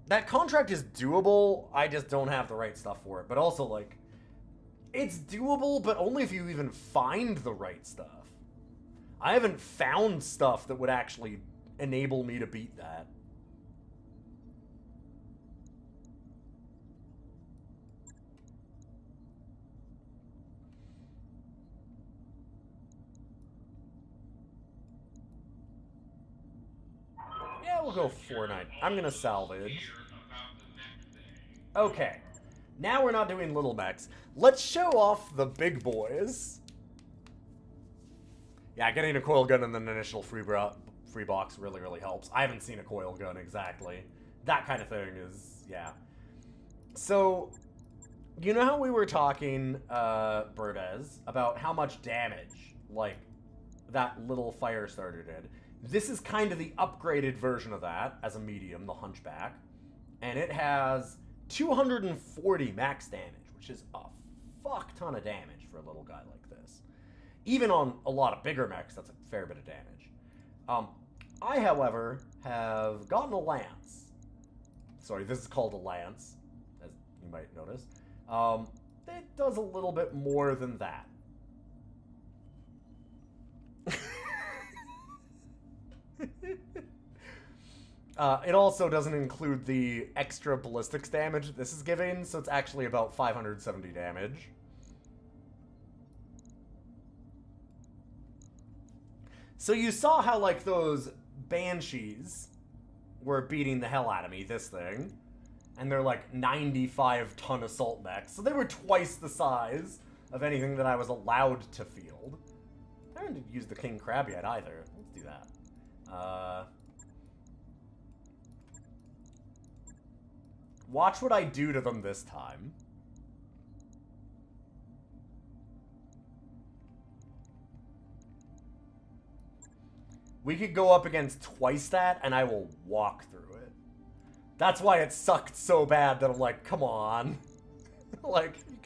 That contract is doable, I just don't have the right stuff for it. But also, like, it's doable, but only if you even find the right stuff. I haven't found stuff that would actually enable me to beat that. Yeah, we'll go 4-9. I'm gonna salvage. Okay. Now we're not doing little mechs. Let's show off the big boys. Yeah, getting a coil gun in the initial free box really, really helps. I haven't seen a coil gun exactly. That kind of thing is, yeah. So, you know how we were talking, Burdez, about how much damage, like, that little fire starter did? This is kind of the upgraded version of that as a medium, the Hunchback. And it has 240 max damage, which is a fuck ton of damage for a little guy like this. Even on a lot of bigger mechs, that's a fair bit of damage. I, however, have gotten a lance. Sorry, this is called a lance, as you might notice. It does a little bit more than that. It also doesn't include the extra ballistics damage this is giving, so it's actually about 570 damage. So you saw how, like, those Banshees were beating the hell out of me, this thing. And they're, like, 95-ton assault mechs, so they were twice the size of anything that I was allowed to field. I haven't used the King Crab yet, either. Let's do that. Watch what I do to them this time. We could go up against twice that, and I will walk through it. That's why it sucked so bad that I'm like, come on. Like, you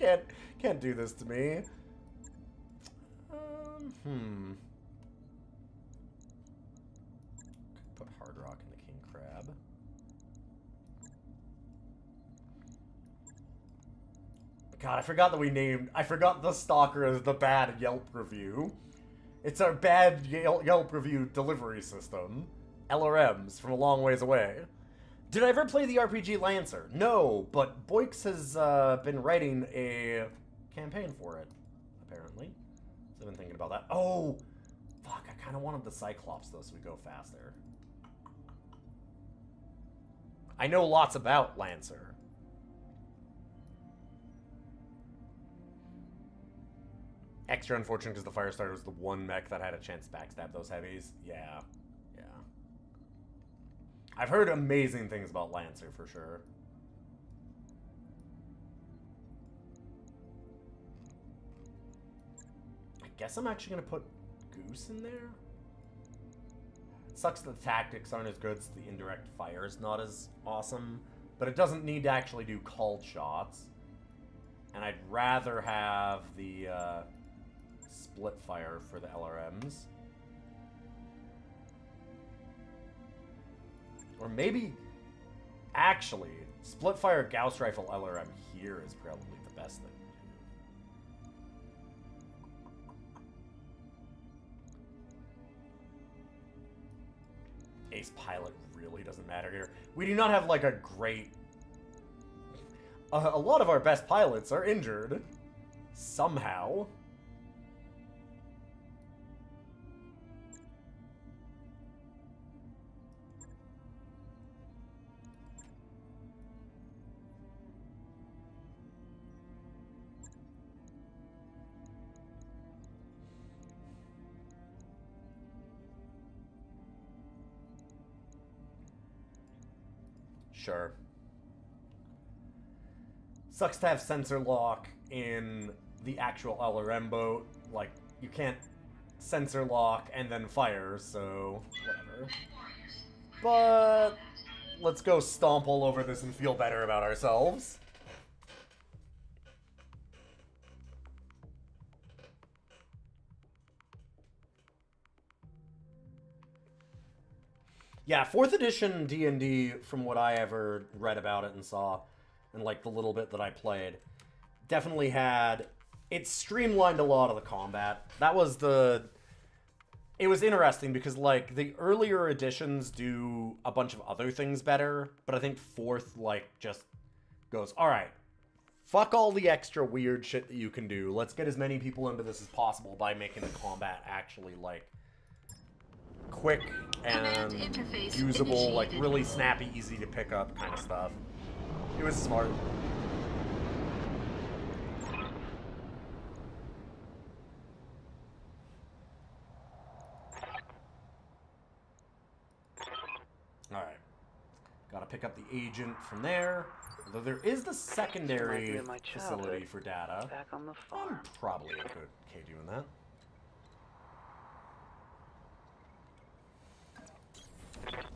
can't do this to me. Put Hard Rock in the King Crab. God, I forgot the Stalker as the bad Yelp review. It's our bad Yelp review delivery system. LRMs from a long ways away. Did I ever play the RPG Lancer? No, but Boix has been writing a campaign for it, apparently. So I've been thinking about that. Oh, fuck, I kind of wanted the Cyclops, though, so we go faster. I know lots about Lancer. Extra unfortunate because the Firestarter was the one mech that had a chance to backstab those heavies. Yeah. Yeah. I've heard amazing things about Lancer, for sure. I guess I'm actually going to put Goose in there. It sucks that the tactics aren't as good, so the indirect fire is not as awesome. But it doesn't need to actually do called shots. And I'd rather have the... split fire for the LRMs. Or maybe, actually, split fire Gauss Rifle LRM here is probably the best thing to do. Ace Pilot really doesn't matter here. We do not have, like, a great... a lot of our best pilots are injured. Somehow. Sure. Sucks to have sensor lock in the actual LRM boat. Like, you can't sensor lock and then fire, so whatever. But let's go stomp all over this and feel better about ourselves. Yeah, 4th edition D&D, from what I ever read about it and saw, and like the little bit that I played, definitely had... It streamlined a lot of the combat. That was the... It was interesting because, like, the earlier editions do a bunch of other things better, but I think 4th, like, just goes, alright, fuck all the extra weird shit that you can do. Let's get as many people into this as possible by making the combat actually, like, quick and usable, like, really snappy, easy to pick up kind of stuff. It was smart. Alright. Gotta pick up the agent from there. Though there is the secondary facility for data. Back on the farm. I'm probably a good okay doing that.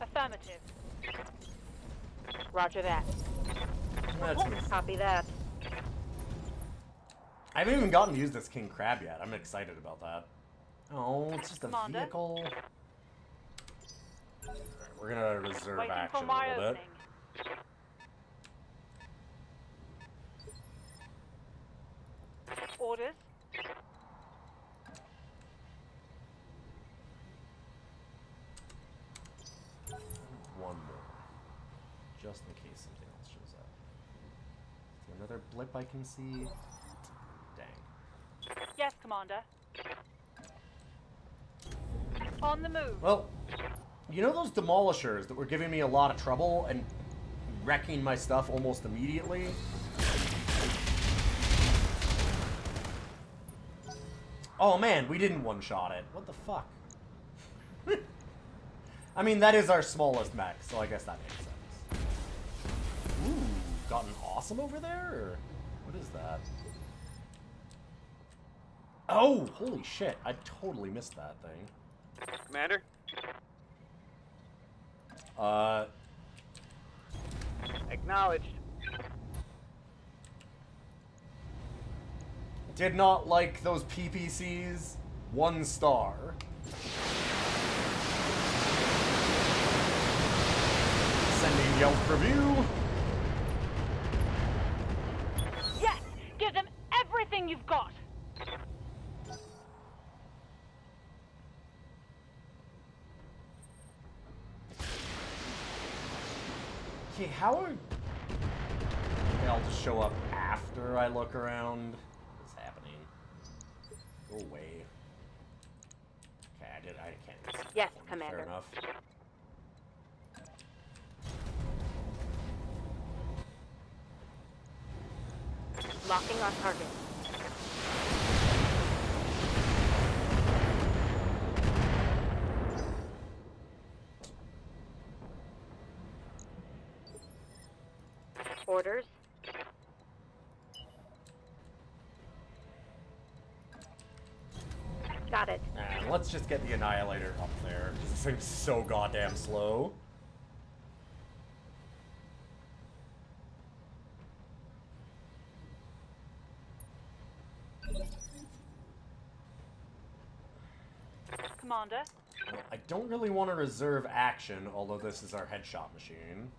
Affirmative. Roger that. Let's move. Copy that. I haven't even gotten to use this King Crab yet. I'm excited about that. Oh, it's just a Commander? vehicle. Alright, we're gonna reserve Waiting action for my a little opening. bit. Orders. One more. Just in case something else shows up. Is there another blip I can see? Dang. Yes, Commander. On the move. Well, you know those demolishers that were giving me a lot of trouble and wrecking my stuff almost immediately? Oh man, we didn't one-shot it. What the fuck? I mean, that is our smallest mech, so I guess that makes sense. Ooh, gotten awesome over there? Or what is that? Oh, holy shit. I totally missed that thing. Commander? Acknowledged. Did not like those PPCs. 1 star. Sending Yelp review. Yes! Give them everything you've got! Okay, how are... Okay, I'll just show up after I look around. What's happening? Go away. Okay, I can't see Yes, that one. Commander. Fair enough. Locking on target. Orders. Got it. And let's just get the Annihilator up there. This thing's so goddamn slow. Commander. Well, I don't really want to reserve action, although this is our headshot machine.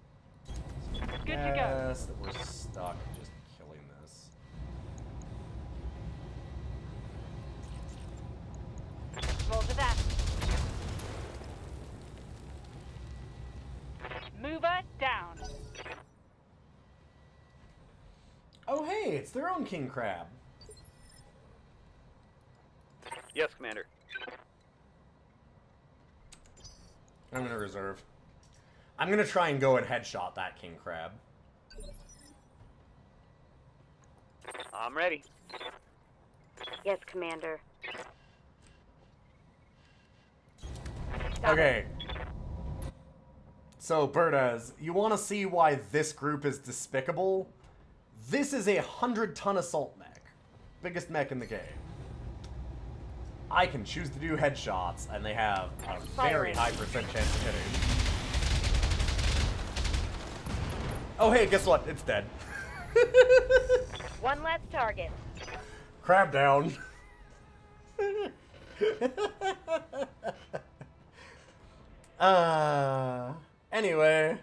Good to go. Yes, that we're stuck just killing this. Roll to that. Mover down. Oh hey, it's their own King Crab. Yes, Commander. I'm gonna reserve. I'm gonna try and go and headshot that King Crab. I'm ready. Yes, Commander. Okay. So, Bertaz, you want to see why this group is despicable? This is a 100-ton assault mech. biggest mech in the game. I can choose to do headshots, and they have a very high percent chance of hitting. Oh hey, guess what? It's dead. One less target. Crab down. Anyway.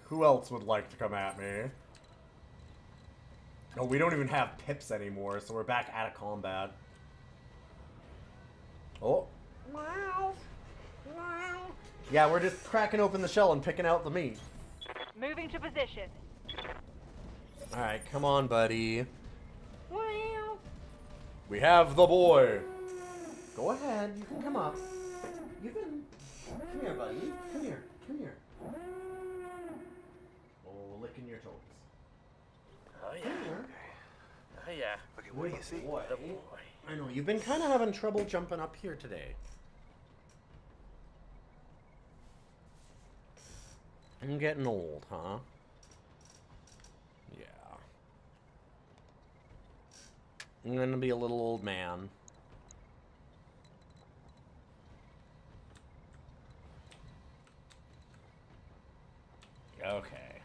Who else would like to come at me? Oh, we don't even have pips anymore, so we're back out of combat. Oh. Wow. Wow. Yeah, we're just cracking open the shell and picking out the meat. Moving to position. Alright, come on, buddy. We have the boy. Go ahead, you can come up. You can... Come here, buddy. Come here. Come here. Oh, licking your toes. Oh yeah. Come here. Oh yeah. Okay, what do you see? Boy. The boy. I know, you've been kind of having trouble jumping up here today. I'm getting old, huh? Yeah. I'm gonna be a little old man. Okay.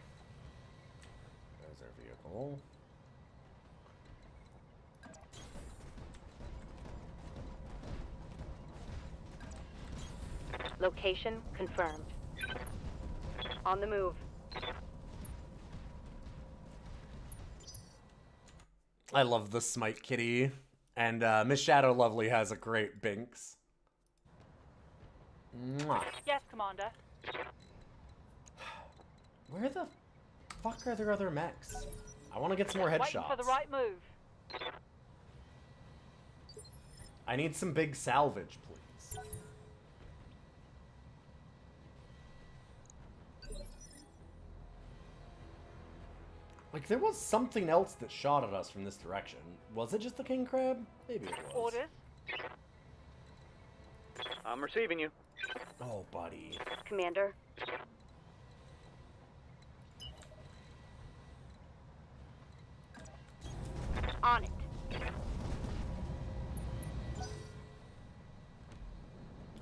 There's our vehicle. Location confirmed. On the move. I love the Smite kitty. And Miss Shadow Lovely has a great Binks. Mwah. Yes, Commander. Where the fuck are their other mechs? I want to get some more headshots. Waiting for the right move. I need some big salvage, please. Like, there was something else that shot at us from this direction. Was it just the king crab? Maybe it was. Orders. I'm receiving you. Oh, buddy. Commander. On it.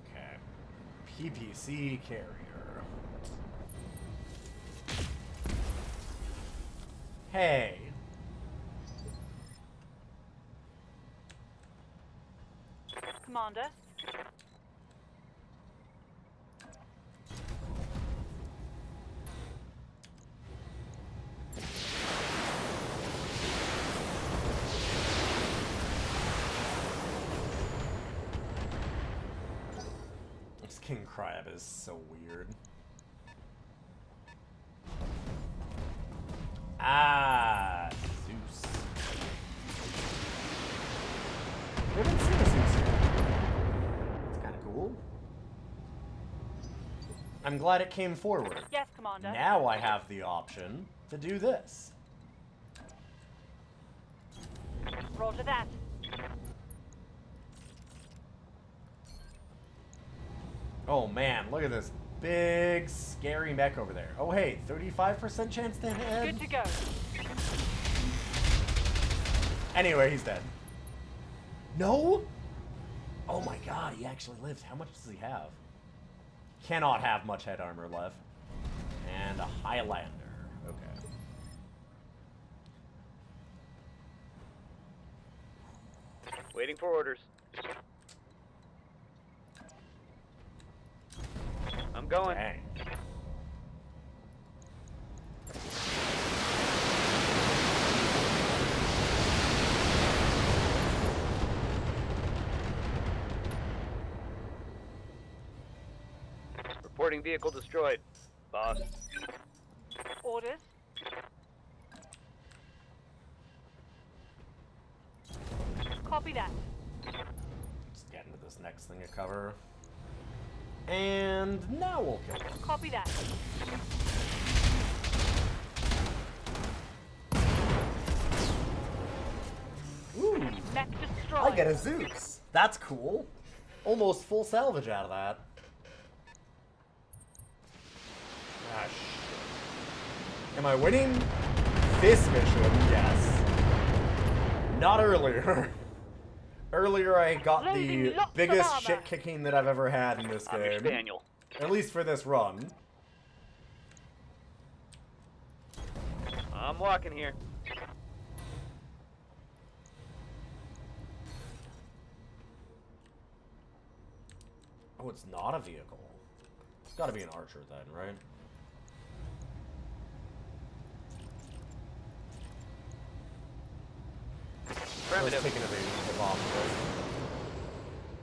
Okay. PPC carrier. Hey. Commander. This king crab is so weird. Ah, Zeus. We haven't seen a Zeus here. It's kind of cool. I'm glad it came forward. Yes, Commander. Now I have the option to do this. Roger that. Oh man, look at this big scary mech over there. Oh hey, 35% chance to hit. Good to go. Anyway, he's dead. No? Oh my god, he actually lives. How much does he have? Cannot have much head armor left. And a Highlander. Okay. Waiting for orders. I'm going. Dang. Reporting vehicle destroyed. Boss. Orders. Copy that. Let's get into this next thing to cover. And now we'll kill him. Copy that. Ooh, Mech destroyed. I get a Zeus. That's cool. Almost full salvage out of that. Ah, shit. Am I winning? this mission, yes. Not earlier. Earlier I got the Losing lots of biggest armor. shit kicking that I've ever had in this I'm your game. spaniel. At least for this run. I'm walking here. Oh, it's not a vehicle. It's gotta be an archer then, right? Affirmative. Taking advantage of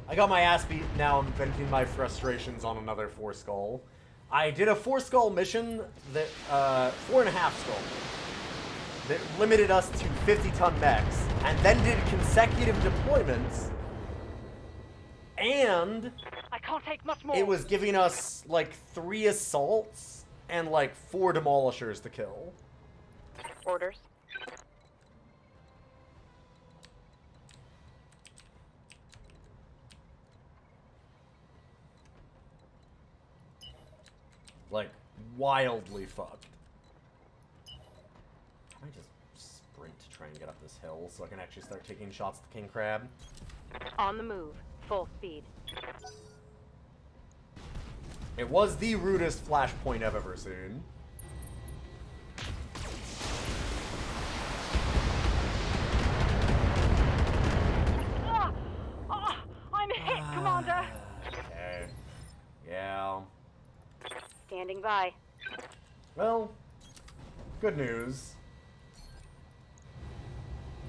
I got my ass beat, now I'm venting my frustrations on another 4 skull. I did a 4 skull mission that, 4.5 skull, that limited us to 50-ton mechs, and then did consecutive deployments, and I can't take much more. it was giving us, like, 3 assaults and, like, 4 demolishers to kill. Orders. Like, wildly fucked. Can I just sprint to try and get up this hill so I can actually start taking shots at the king crab? On the move. Full speed. It was the rudest flashpoint I've ever seen. I'm hit, Commander. Okay. Yeah. Standing by. Well, good news.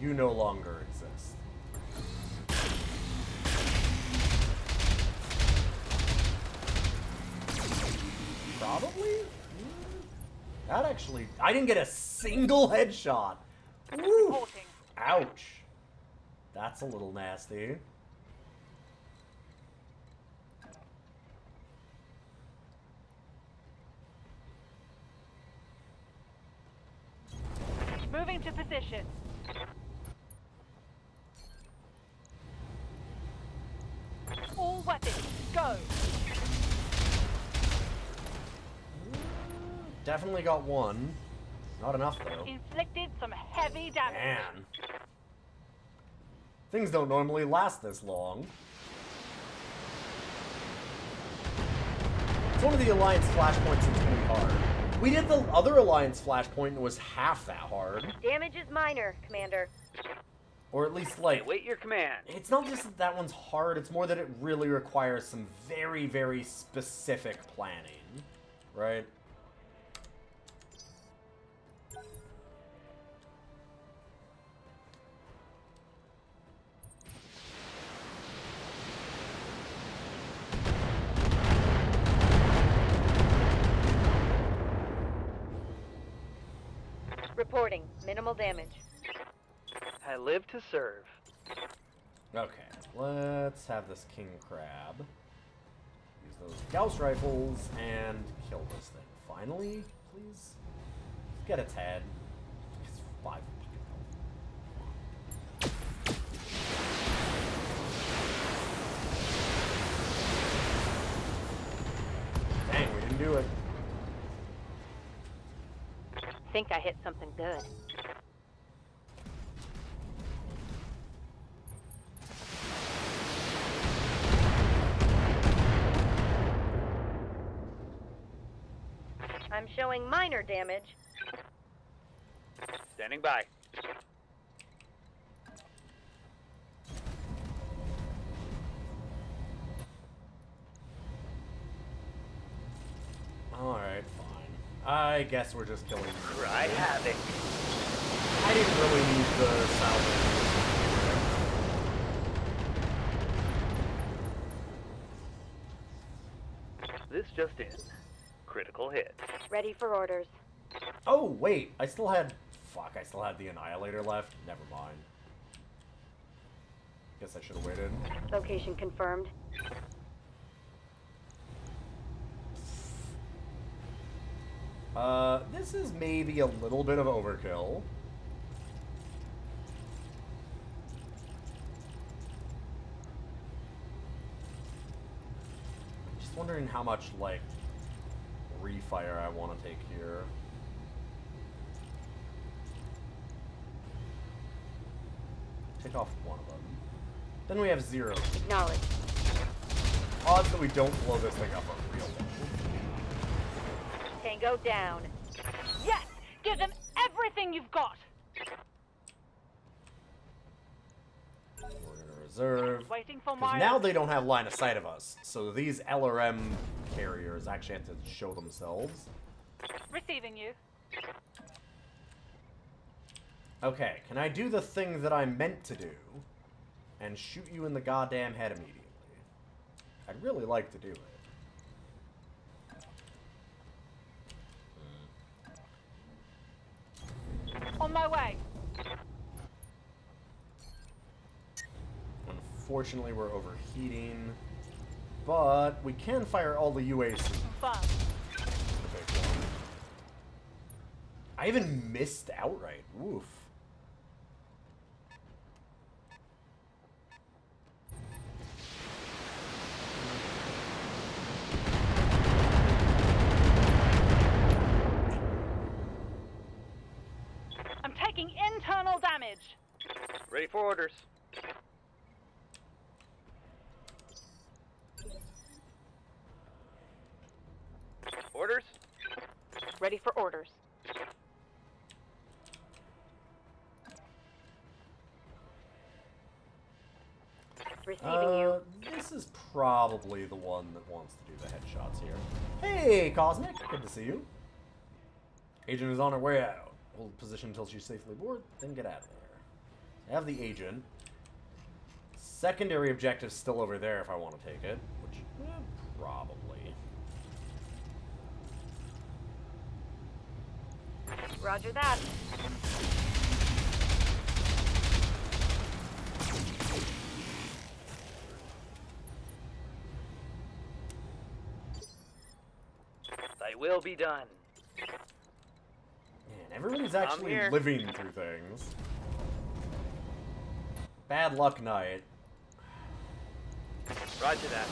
You no longer exist. Probably? That actually... I didn't get a single headshot. Woo. Reporting. Ouch. That's a little nasty. Moving to position. All weapons, go. Definitely got one. Not enough, though. Inflicted some heavy damage. Man. Things don't normally last this long. It's one of the Alliance flashpoints that's really hard. We did the other Alliance flashpoint and it was half that hard. Damage is minor, Commander. Or at least, like... Wait your command. It's not just that that one's hard, it's more that it really requires some very, very specific planning. Right? Reporting. Minimal damage. I live to serve. Okay, let's have this king crab. Use those Gauss rifles and kill this thing. Finally, please. Get its head. It's 5 fucking health. Dang, we didn't do it. Think I hit something good. I'm showing minor damage. Standing by. Alright, fine. I guess we're just killing you. Cry havoc. I didn't really need the salvage. This just in. Critical hit. Ready for orders. Oh, wait. I still had... Fuck, I still had the Annihilator left. Never mind. Guess I should have waited. Location confirmed. This is maybe a little bit of overkill. Just wondering how much, like, refire I want to take here. take off one of them. Then we have 0. Acknowledge. Odds that we don't blow this thing up are real low. Tango down. Yes! Give them everything you've got! We're gonna reserve. Waiting for Because my... now they don't have line of sight of us, so these LRM carriers actually have to show themselves. Receiving you. Okay, can I do the thing that I meant to do and shoot you in the goddamn head immediately? I'd really like to do it. On my way. Unfortunately, we're overheating, but we can fire all the UAC. Confirmed. I even missed outright. Woof. I'm taking internal damage. Ready for orders. Orders? Ready for orders. Receiving you. This is probably the one that wants to do the headshots here. Hey, Cosmic! Good to see you. Agent is on her way out. Hold position until she's safely aboard, then get out of there. I have the agent. Secondary objective's still over there if I want to take it, which, probably. Roger that. Thy will be done. Man, everybody's actually here. living through things. Bad luck night. Roger that.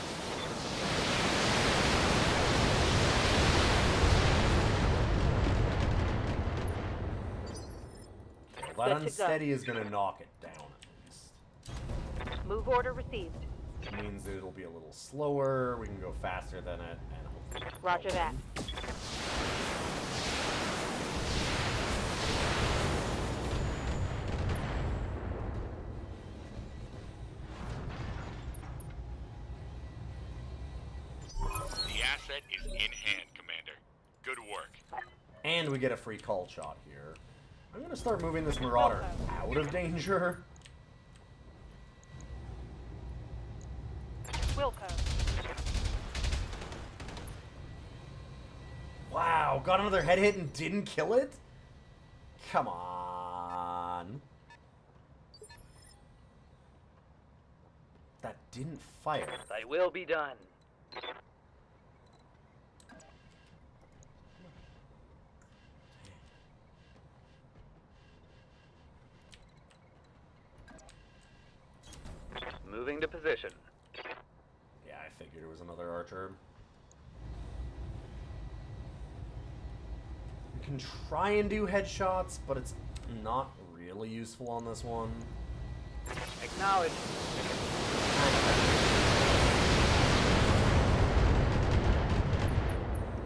Well, that Good to go. unsteady is going to knock it down at least. Move order received. Which means it'll be a little slower, we can go faster than it, and hopefully... Roger that. The asset is in hand, Commander. Good work. And we get a free call shot here. I'm going to start moving this Marauder out of danger. Wilco. Wow, got another head hit and didn't kill it? Come on. That didn't fire. Thy will be done. Moving to position. Yeah, I figured it was another archer. We can try and do headshots, but it's not really useful on this one. Acknowledge.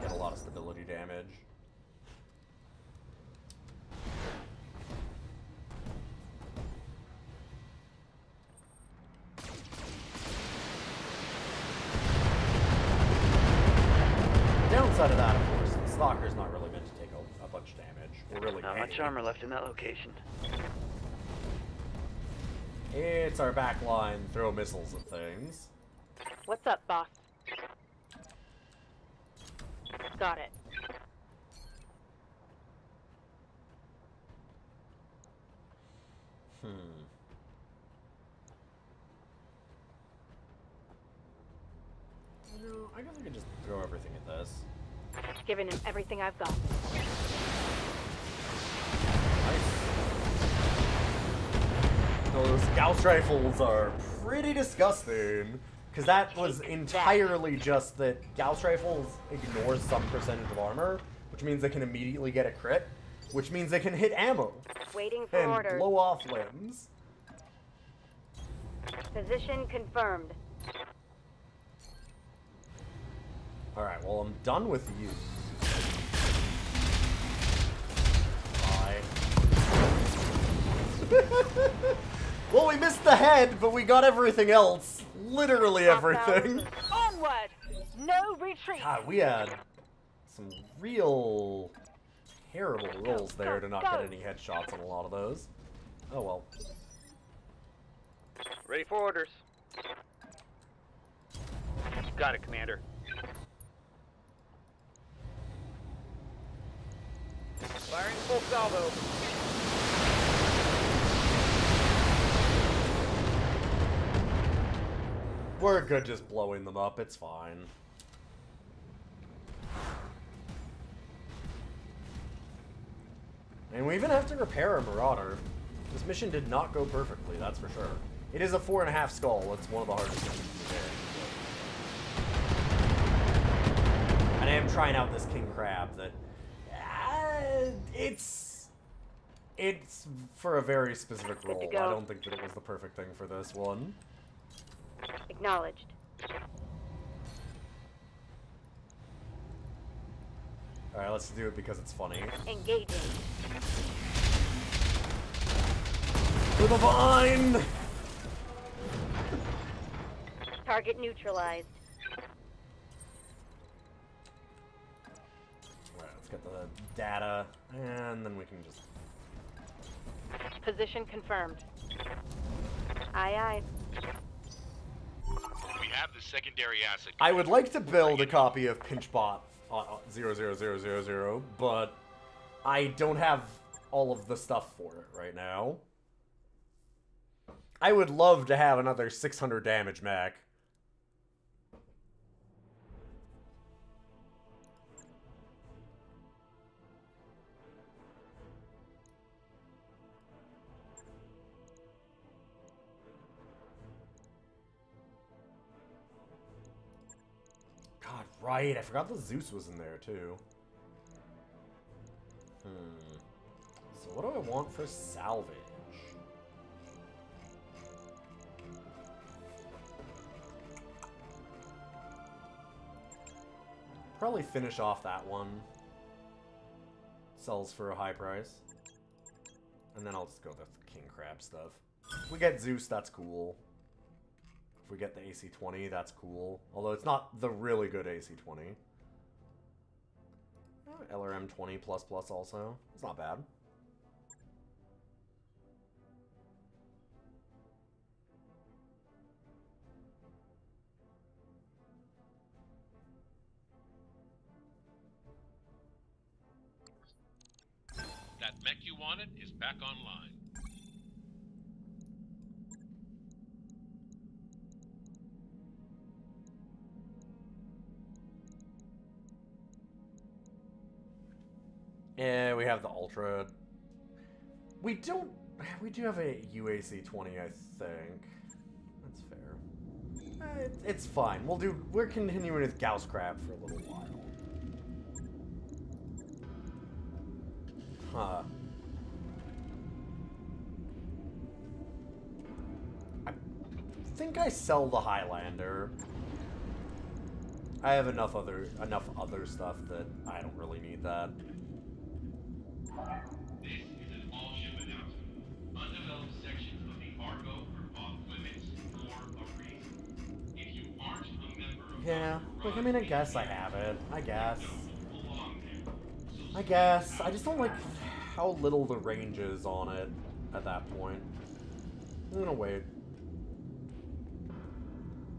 Get a lot of stability damage. The downside of that, of course, is the Stalker's not really meant to take a bunch of damage. Or really Not much any. armor left in that location. It's our back line, throw missiles at things. What's up, boss? Got it. No, I guess I could just throw everything at this. Giving him everything I've got. Nice. Those Gauss rifles are pretty disgusting. Because that was entirely just that Gauss rifles ignore some percentage of armor, which means they can immediately get a crit, which means they can hit ammo Waiting for and orders. blow off limbs. Position confirmed. Alright, well, I'm done with you. Bye. Well, we missed the head, but we got everything else. Literally everything. Onward! No retreat! God, we had some real terrible rolls there to not get any headshots on a lot of those. Oh well. Ready for orders. Got it, Commander. Firing full salvo. We're good just blowing them up, it's fine. And we even have to repair a Marauder. This mission did not go perfectly, that's for sure. It is a 4.5 skull, it's one of the hardest things to do. And I am trying out this King Crab that... it's for a very specific role. I don't think that it was the perfect thing for this one. Acknowledged. Alright, let's do it because it's funny. Engaging. To the vine! Target neutralized. Alright, let's get the data, and then we can just... Position confirmed. Aye, aye. We have the secondary asset. I would like to build a copy of Pinchbot 00000, but I don't have all of the stuff for it right now. I would love to have another 600 damage mech. God, right. I forgot the Zeus was in there, too. So what do I want for salvage? Probably finish off that one. Sells for a high price. And then I'll just go with the King Crab stuff. If we get Zeus, that's cool. If we get the AC-20, that's cool. Although it's not the really good AC-20. LRM-20++ also. It's not bad. That mech you wanted is back online. Yeah, we have the Ultra. We do have a UAC-20, I think. That's fair. It's fine. We're continuing with Gauss Crab for a little while. Huh. I think I sell the Highlander. I have enough other stuff that I don't really need that. This is an all-ship announcement. Undeveloped sections of the cargo are off limits for a reason. If you aren't a member of Yeah, like, I mean, I guess I have it. I guess. I just don't like how little the range is on it at that point. I'm gonna wait.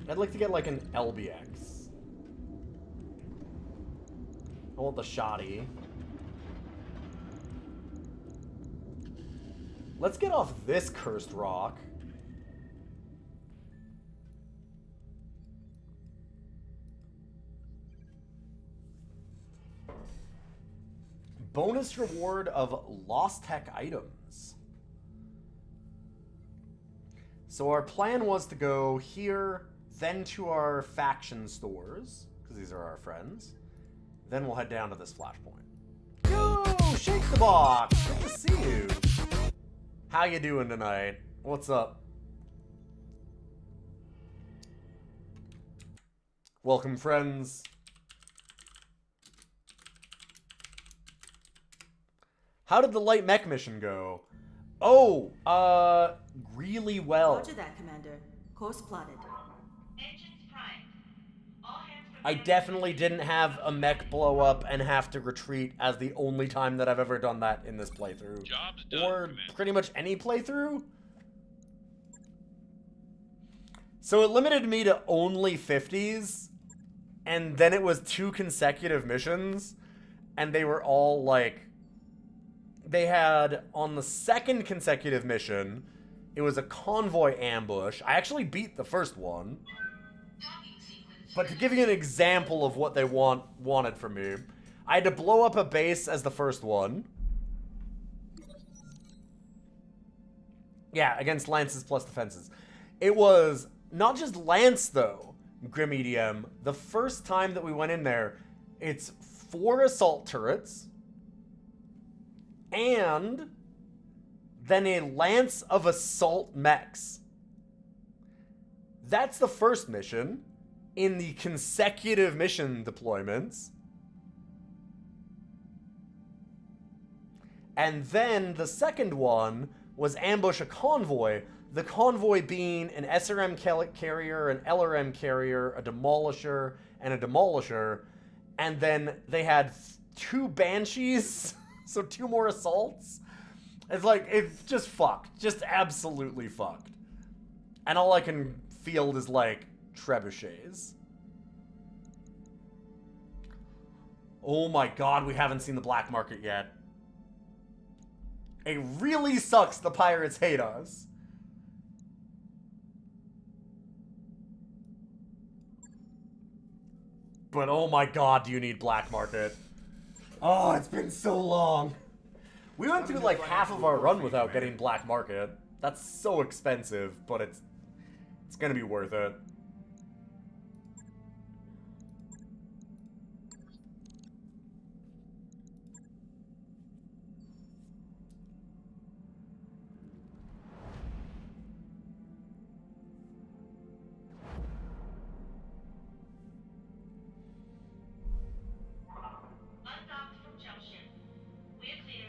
I'd like to get, like, an LBX. I want the shoddy. Let's get off this cursed rock. Bonus reward of lost tech items. So our plan was to go here, then to our faction stores, because these are our friends. Then we'll head down to this flashpoint. Yo, Shake the Box! Good to see you. How you doing tonight? What's up? Welcome, friends. How did the light mech mission go? Oh, really well. Roger that, Commander. Course plotted. Engines primed. All hands I definitely didn't have a mech blow up and have to retreat as the only time that I've ever done that in this playthrough. Job's done, Or Commander. pretty much any playthrough. So it limited me to only 50s, and then it was 2 consecutive missions, and they were all like... They had, on the second consecutive mission, it was a convoy ambush. I actually beat the first one. But to give you an example of what they wanted from me, I had to blow up a base as the first one. Yeah, against lances plus defenses. It was not just lance, though, Grim EDM. The first time that we went in there, it's 4 assault turrets, and then a lance of assault mechs. That's the first mission. In the consecutive mission deployments. And then the second one was ambush a convoy. The convoy being an SRM carrier, an LRM carrier, a demolisher, and a demolisher. And then they had 2 banshees, so 2 more assaults. It's like, it's just fucked. Just absolutely fucked. And all I can field is like trebuchets. Oh my god, we haven't seen the black market yet. It really sucks the pirates hate us. But oh my god, do you need black market? Oh, it's been so long. We went through like half of our run without getting black market. That's so expensive, but it's gonna be worth it. undocked from junction. We're clear.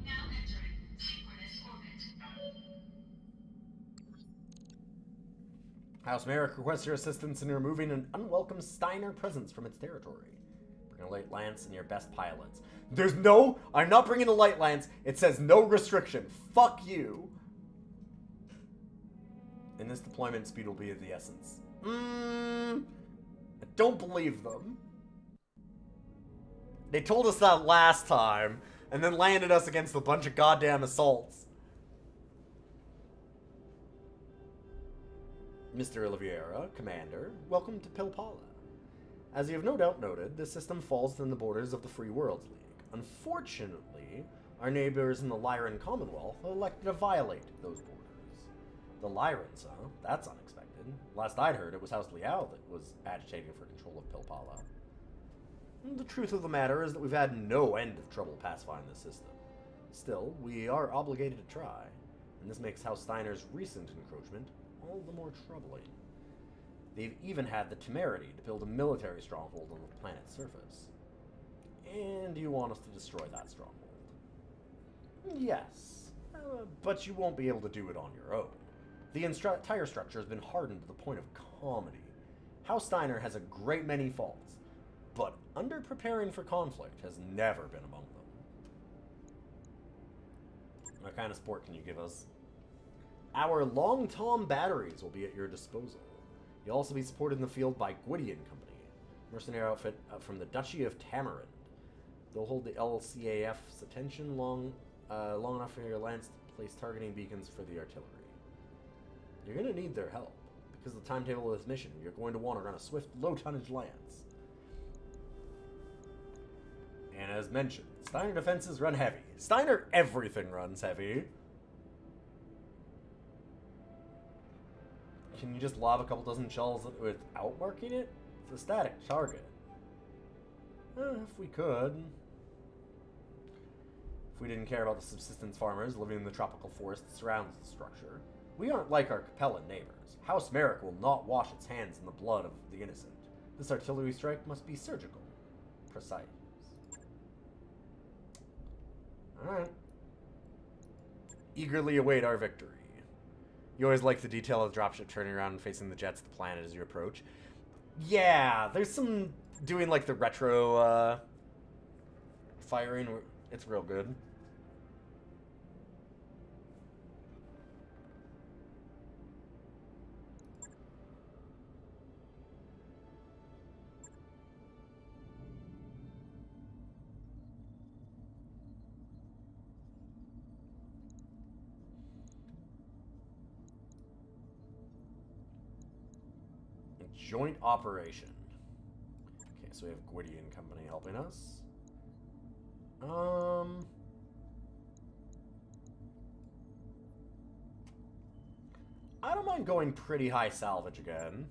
Now entering synchronous orbit. House Marik requests your assistance in removing an unwelcome Steiner presence from its territory. Bring a light lance and your best pilots. There's no... I'm not bringing a light lance. It says no restriction. Fuck you. In this deployment, speed will be of the essence. I don't believe them. They told us that last time, and then landed us against a bunch of goddamn assaults. Mr. Oliveira, Commander, welcome to Pilpala. As you have no doubt noted, this system falls within the borders of the Free Worlds League. Unfortunately, our neighbors in the Lyran Commonwealth have elected to violate those borders. The Lyrans, huh? That's unexpected. Last I'd heard, it was House Liao that was agitating for control of Pilpala. The truth of the matter is that we've had no end of trouble pacifying this system. Still, we are obligated to try, and this makes House Steiner's recent encroachment all the more troubling. They've even had the temerity to build a military stronghold on the planet's surface. And you want us to destroy that stronghold? Yes, but you won't be able to do it on your own. The entire structure has been hardened to the point of comedy. House Steiner has a great many faults, but under-preparing for conflict has never been among them. What kind of support can you give us? Our Long Tom batteries will be at your disposal. You'll also be supported in the field by Gwydion Company, mercenary outfit from the Duchy of Tamarind. They'll hold the LCAF's attention long enough for your lance to place targeting beacons for the artillery. You're going to need their help. Because of the timetable of this mission, you're going to want to run a swift, low-tonnage lance. And as mentioned, Steiner defenses run heavy. Steiner everything runs heavy. Can you just lob a couple dozen shells without marking it? It's a static target. If we could. if we didn't care about the subsistence farmers living in the tropical forest that surrounds the structure. We aren't like our Capellan neighbors. House Marik will not wash its hands in the blood of the innocent. This artillery strike must be surgical. Precise. Alright. Eagerly await our victory. You always like the detail of the dropship turning around and facing the jets of the planet as you approach. Yeah, there's some doing like the retro firing. It's real good. Joint operation. Okay, so we have Gwydion Company helping us. I don't mind going pretty high salvage again.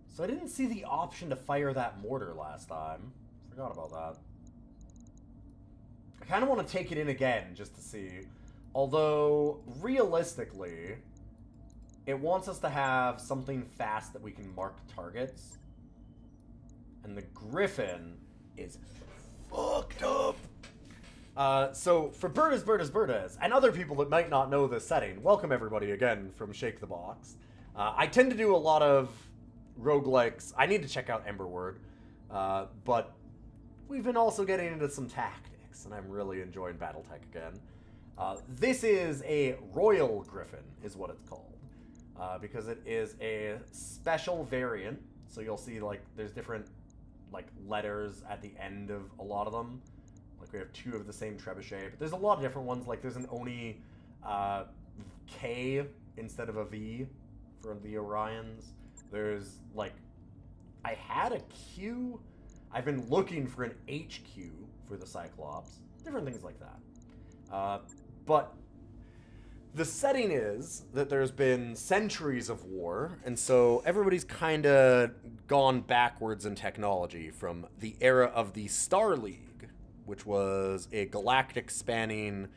So I didn't see the option to fire that mortar last time. Forgot about that. I kind of want to take it in again just to see. Although, realistically, it wants us to have something fast that we can mark targets. And the Griffin is fucked up. So, for Bertas, and other people that might not know this setting, welcome everybody again from Shake the Box. I tend to do a lot of roguelikes. I need to check out Emberword. But we've been also getting into some tactics, and I'm really enjoying Battletech again. This is a Royal Griffin, is what it's called. Because it is a special variant. So you'll see, like, there's different, like, letters at the end of a lot of them. Like, we have two of the same trebuchet. But there's a lot of different ones. Like, there's an Oni K instead of a V for the Orions. There's, like, I had a Q. I've been looking for an HQ for the Cyclops. Different things like that. But the setting is that there's been centuries of war, and so everybody's kind of gone backwards in technology from the era of the Star League, which was a galactic-spanning,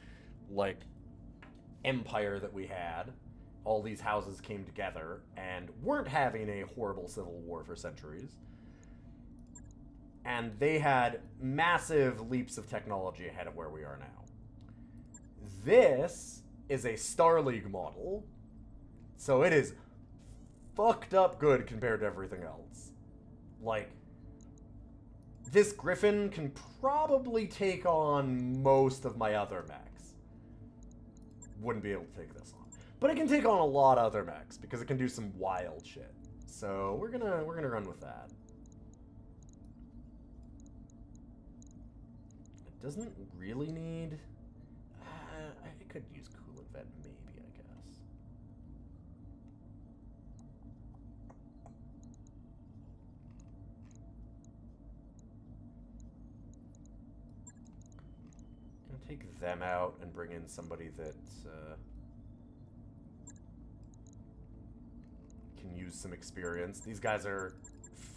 like, empire that we had. All these houses came together and weren't having a horrible civil war for centuries. And they had massive leaps of technology ahead of where we are now. This is a Star League model, so it is fucked up good compared to everything else. Like, this Griffin can probably take on most of my other mechs. Wouldn't be able to take this on. But it can take on a lot of other mechs, because it can do some wild shit. So we're gonna run with that. It doesn't really need... I could use coolant vent, maybe, I guess. I'm gonna take them out and bring in somebody that can use some experience. These guys are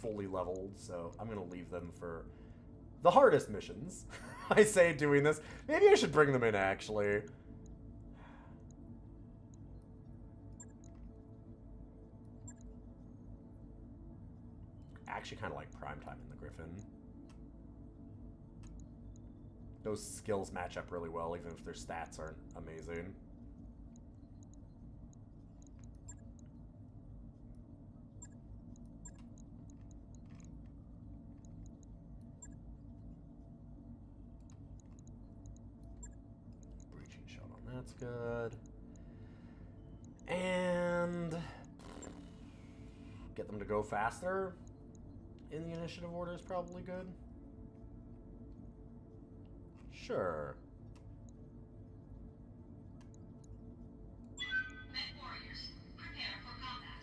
fully leveled, so I'm gonna leave them for the hardest missions. I say doing this. Maybe I should bring them in, actually. Actually kind of like Primetime in the Griffin. Those skills match up really well, even if their stats aren't amazing. Breaching shot on that's good. And get them to go faster in the initiative order is probably good. Sure. Men warriors, prepare for combat.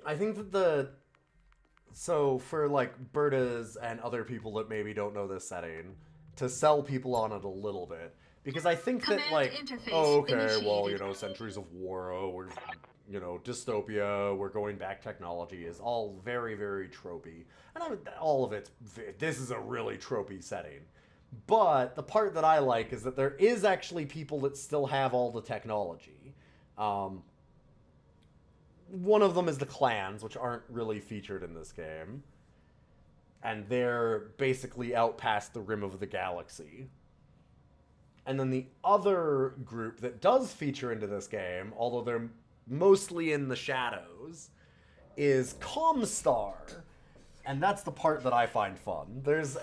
I think that the... So, for, like, Bertas and other people that maybe don't know this setting, to sell people on it a little bit. Because I think that, like, oh, okay, well, you know, centuries of war, oh, we're, you know, dystopia, we're going back technology is all very, very tropey. And all of it's, this is a really tropey setting. But the part that I like is that there is actually people that still have all the technology. One of them is the clans, which aren't really featured in this game. And they're basically out past the rim of the galaxy. And then the other group that does feature into this game, although they're mostly in the shadows, is Comstar. And that's the part that I find fun. There's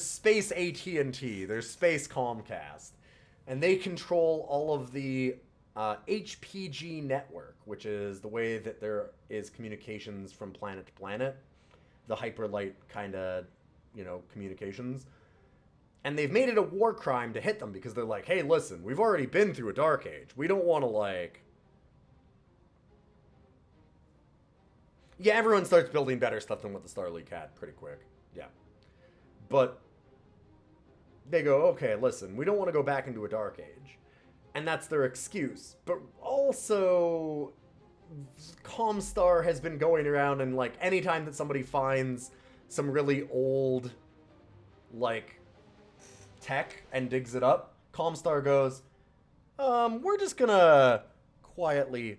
Space AT&T, there's Space Comcast, and they control all of the HPG network, which is the way that there is communications from planet to planet. The hyperlight kind of, you know, communications. And they've made it a war crime to hit them because they're like, hey, listen, we've already been through a dark age. We don't want to, like... Yeah, everyone starts building better stuff than what the Star League had pretty quick. Yeah. But they go, okay, listen, we don't want to go back into a dark age. And that's their excuse. But also, Comstar has been going around and, like, anytime that somebody finds some really old, like, tech and digs it up, Comstar goes, we're just gonna quietly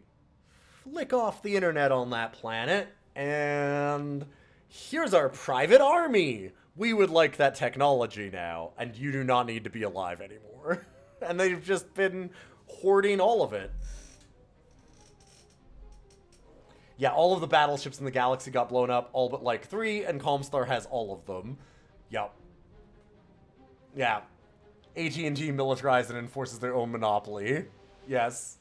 flick off the internet on that planet, and here's our private army. We would like that technology now, and you do not need to be alive anymore. And they've just been hoarding all of it. Yeah, all of the battleships in the galaxy got blown up, all but like 3, and Comstar has all of them. Yep. Yeah. AT&T militarizes and enforces their own monopoly. Yes.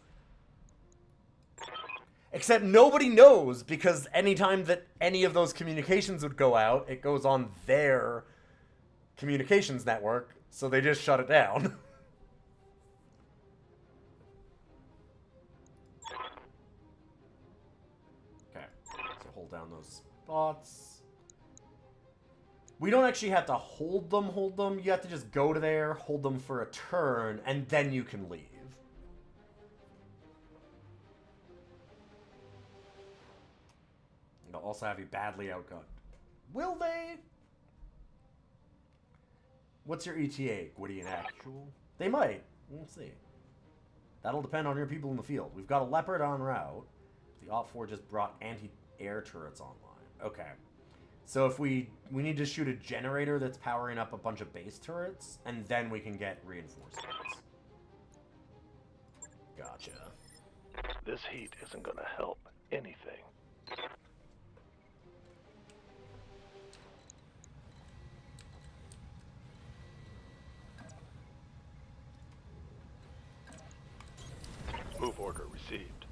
Except nobody knows, because anytime that any of those communications would go out, it goes on their communications network, so they just shut it down. Okay, so hold down those spots. We don't actually have to hold them. You have to just go to there, hold them for a turn, and then you can leave. They'll also have you badly outgunned. Will they? What's your ETA? Witty and actual? They might. We'll see. That'll depend on your people in the field. We've got a Leopard en route. The OPFOR just brought anti-air turrets online. Okay. So if we need to shoot a generator that's powering up a bunch of base turrets, and then we can get reinforcements. Gotcha. This heat isn't gonna help anything. Move order received.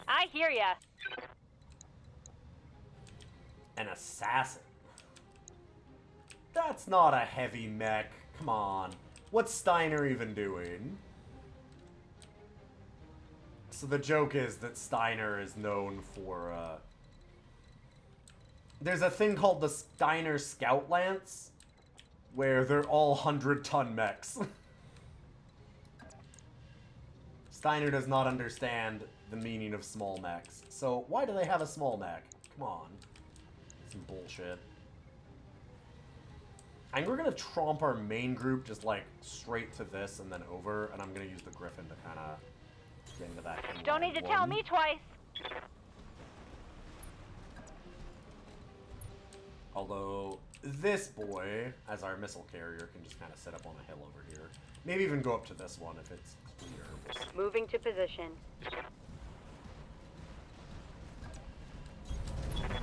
I hear ya. An assassin. That's not a heavy mech. Come on. What's Steiner even doing? So the joke is that Steiner is known for, there's a thing called the Steiner Scout Lance, where they're all 100-ton mechs. Steiner does not understand the meaning of small mechs. So why do they have a small mech? Come on. Some bullshit. And we're gonna tromp our main group just like straight to this and then over, and I'm gonna use the Griffin to kind of get into that. Don't need to tell me twice. Although this boy, as our missile carrier, can just kind of sit up on a hill over here. Maybe even go up to this one if it's clear. We'll see. Moving to position.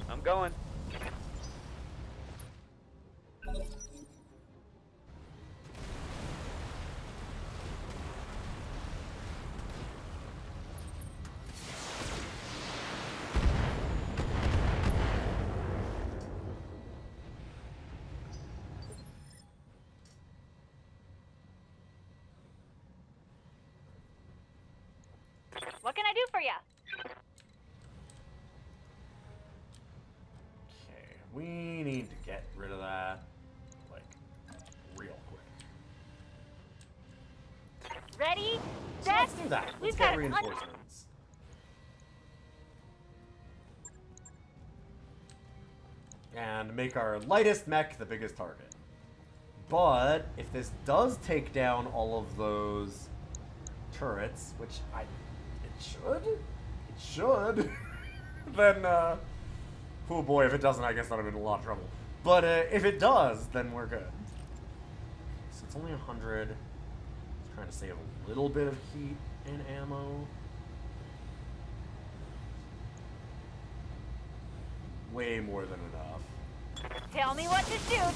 I'm going. can I do for you? Okay, we need to get rid of that, like, real quick. Ready? So Set? let's do that. Let's We've get got reinforcements. And make our lightest mech the biggest target. But if this does take down all of those turrets, which it should, then, oh boy, if it doesn't, I guess I'm in a lot of trouble. But if it does, then we're good. So it's only 100. Just trying to save a little bit of heat and ammo. Way more than enough. Tell me what to shoot.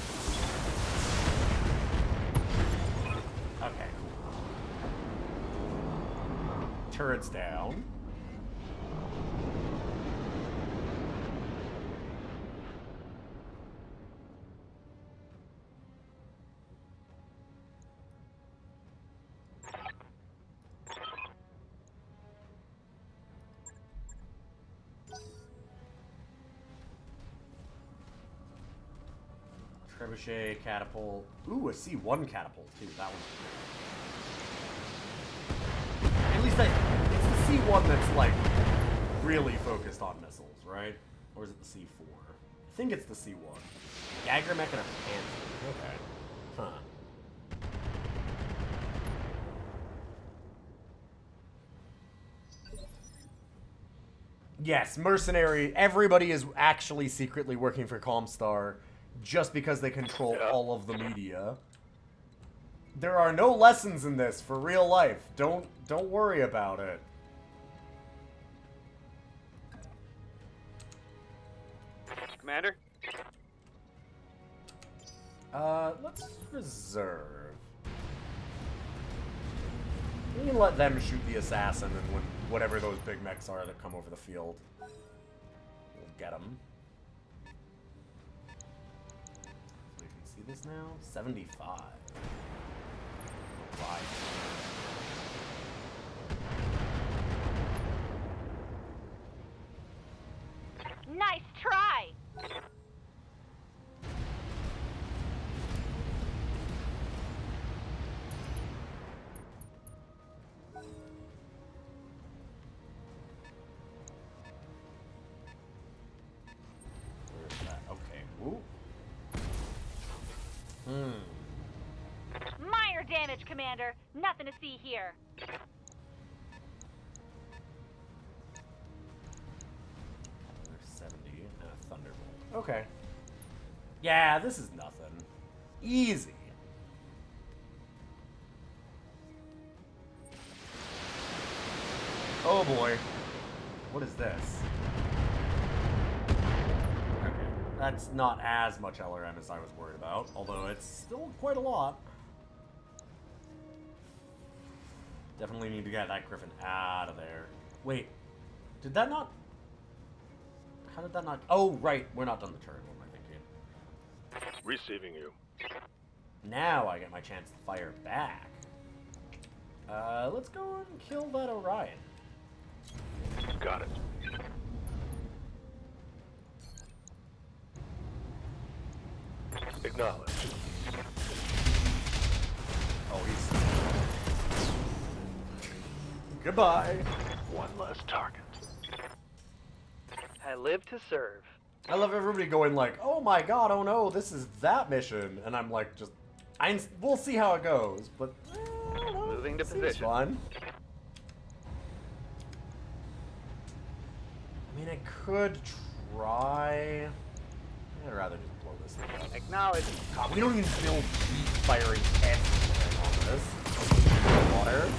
Okay, cool. Turrets down. Trebuchet, catapult. Ooh, a C1 catapult, too. That one's good. At least it's the C1 that's, like, really focused on missiles, right? Or is it the C4? I think it's the C1. Dagger mech and a panther. Okay. Huh. Yes, mercenary. Everybody is actually secretly working for Comstar just because they control all of the media. There are no lessons in this for real life. Don't worry about it. Commander? Let's reserve. We can let them shoot the assassin, and when whatever those big mechs are that come over the field, we'll get them. So you can see this now? 75. Why? Nice try. Where's that? Okay. Ooh. Minor damage, Commander. Nothing to see here. There's 70 and a thunderbolt. Okay. Yeah, this is nothing. Easy. Oh boy. What is this? Okay. That's not as much LRM as I was worried about, although it's still quite a lot. Definitely need to get that Griffin out of there. Wait. Did that not... How did that not... Oh, right. We're not done the turn. What am I thinking? Receiving you. Now I get my chance to fire back. Let's go and kill that Orion. Got it. Acknowledge. Oh, he's... Goodbye. One less target. I live to serve. I love everybody going like, oh my god, oh no, this is that mission. And I'm like, just... we'll see how it goes, but... I don't know, Moving to seems position. fun. I mean, I could try... I'd rather just blow this thing up. Acknowledge. God, we don't even feel deep firing everything on this. Water.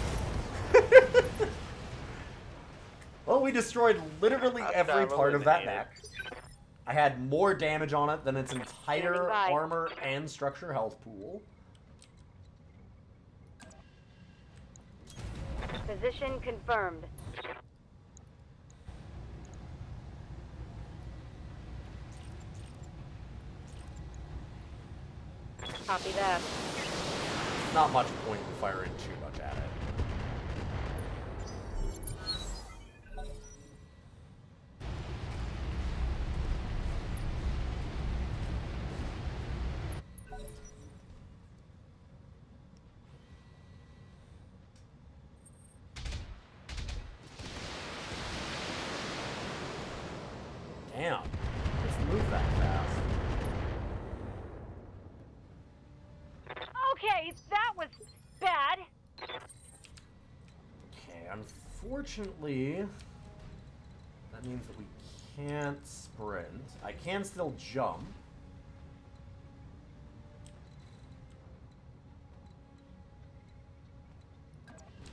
Well, we destroyed literally every Hostile part of that eliminated. mech. I had more damage on it than its entire Standing by. armor and structure health pool. Position confirmed. Copy that. Not much point in firing too much at it. Damn. Let's move that fast. Okay, that was bad. Okay, unfortunately, that means that we can't sprint. I can still jump.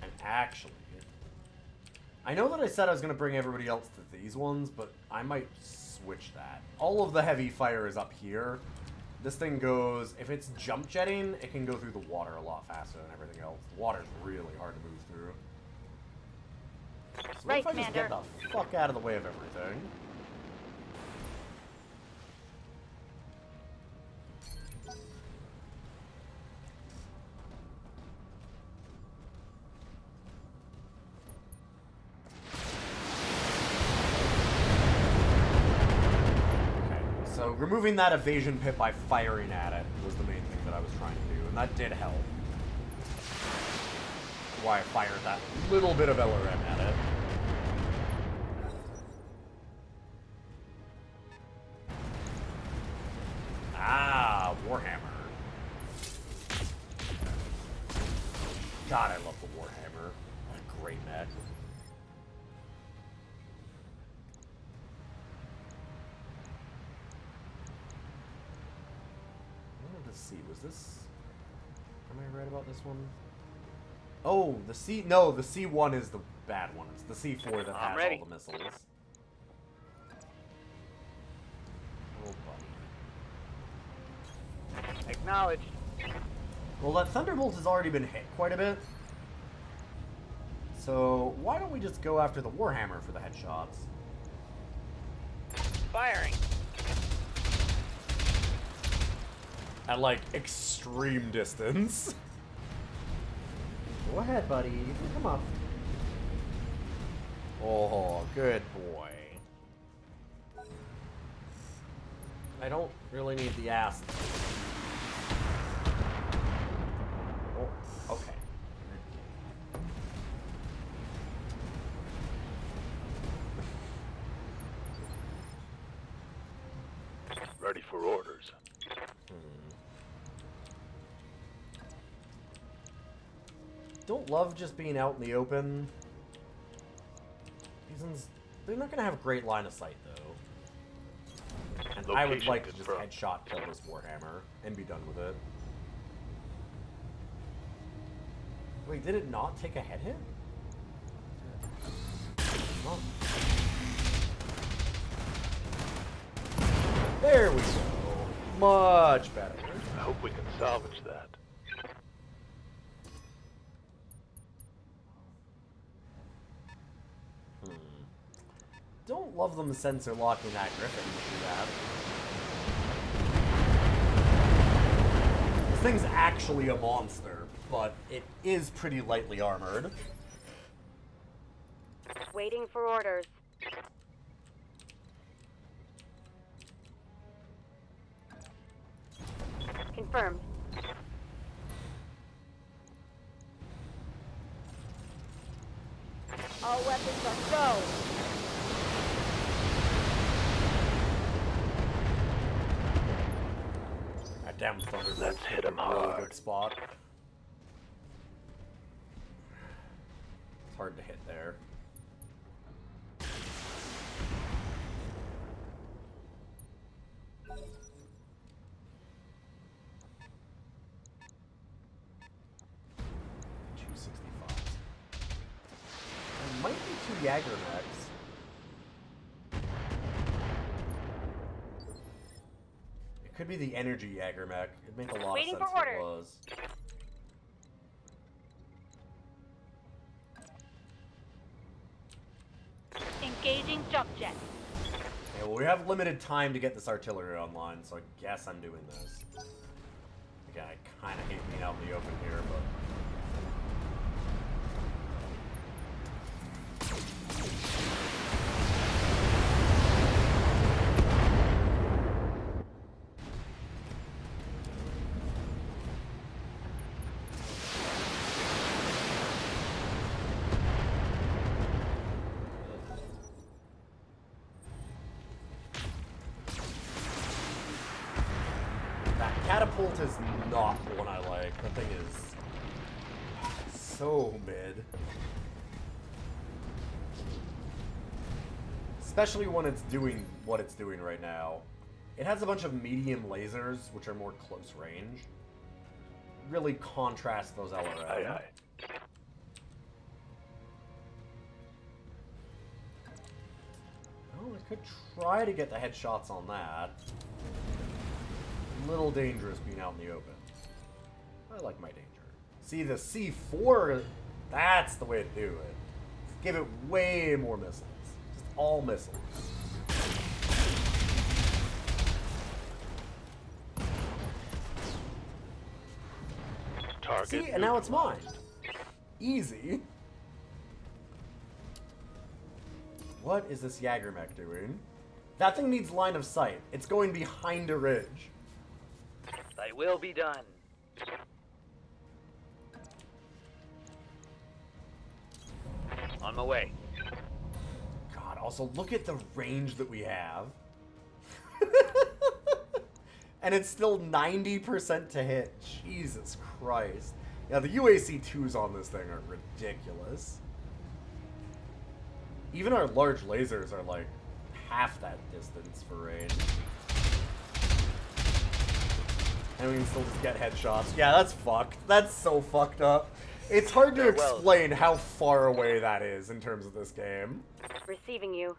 And actually, I know that I said I was going to bring everybody else to these ones, but I might switch that. All of the heavy fire is up here. This thing goes, if it's jump jetting, it can go through the water a lot faster than everything else. The water's really hard to move through. So Right, if I just get Commander. the fuck out of the way of everything. Okay, so removing that evasion pit by firing at it was the main thing that I was trying to do, and that did help. Why I fired that little bit of LRM at it. Ah, Warhammer. God, I love the Warhammer. What a great mech. I wanted to see, was this... Am I right about this one? Oh, the C... No, the C1 is the bad one. It's the C4 that has ready. all the missiles. Oh, buddy. Acknowledged. Well, that Thunderbolt has already been hit quite a bit. So, why don't we just go after the Warhammer for the headshots? Firing. At, like, extreme distance. Go ahead, buddy. You can come up. Oh, good boy. I don't really need the ass. Oh, okay. Ready for orders. Don't love just being out in the open. These ones, they're not gonna have a great line of sight though. And I would Location like to just confirmed. headshot kill this Warhammer and be done with it. Wait, did it not take a head hit? Oh. There we go. Much better. I hope we can salvage that. Don't love them sensor locking that Griffin to do that. This thing's actually a monster, but it is pretty lightly armored. Waiting for orders. Confirmed. All weapons are go. That damn Thunderbolt. Let's hit 'em Really hard. good spot. It's hard to hit there. There might be two Jagger mechs. It could be the energy Jagger mech. It'd make a lot Waiting of sense for if it orders. was. Engaging jump jet. Okay, well, we have limited time to get this artillery online, so I guess I'm doing this. Again, I kind of hate being out in the open here, but... bolt is not the one I like. That thing is so mid. Especially when it's doing what it's doing right now. It has a bunch of medium lasers, which are more close range. Really contrast those LRM. Aye, aye. Well, I could try to get the headshots on that. A little dangerous being out in the open. I like my danger. See, the C4, that's the way to do it. Give it way more missiles. Just all missiles. Target See, and now it's mine. Easy. What is this Jagermech doing? That thing needs line of sight. It's going behind a ridge. Thy will be done. On my way. God, also look at the range that we have. And it's still 90% to hit. Jesus Christ. Yeah, the UAC-2s on this thing are ridiculous. Even our large lasers are like half that distance for range. And we can still just get headshots. Yeah, that's fucked. That's so fucked up. It's hard to Farewell. explain how far away that is in terms of this game. Receiving you.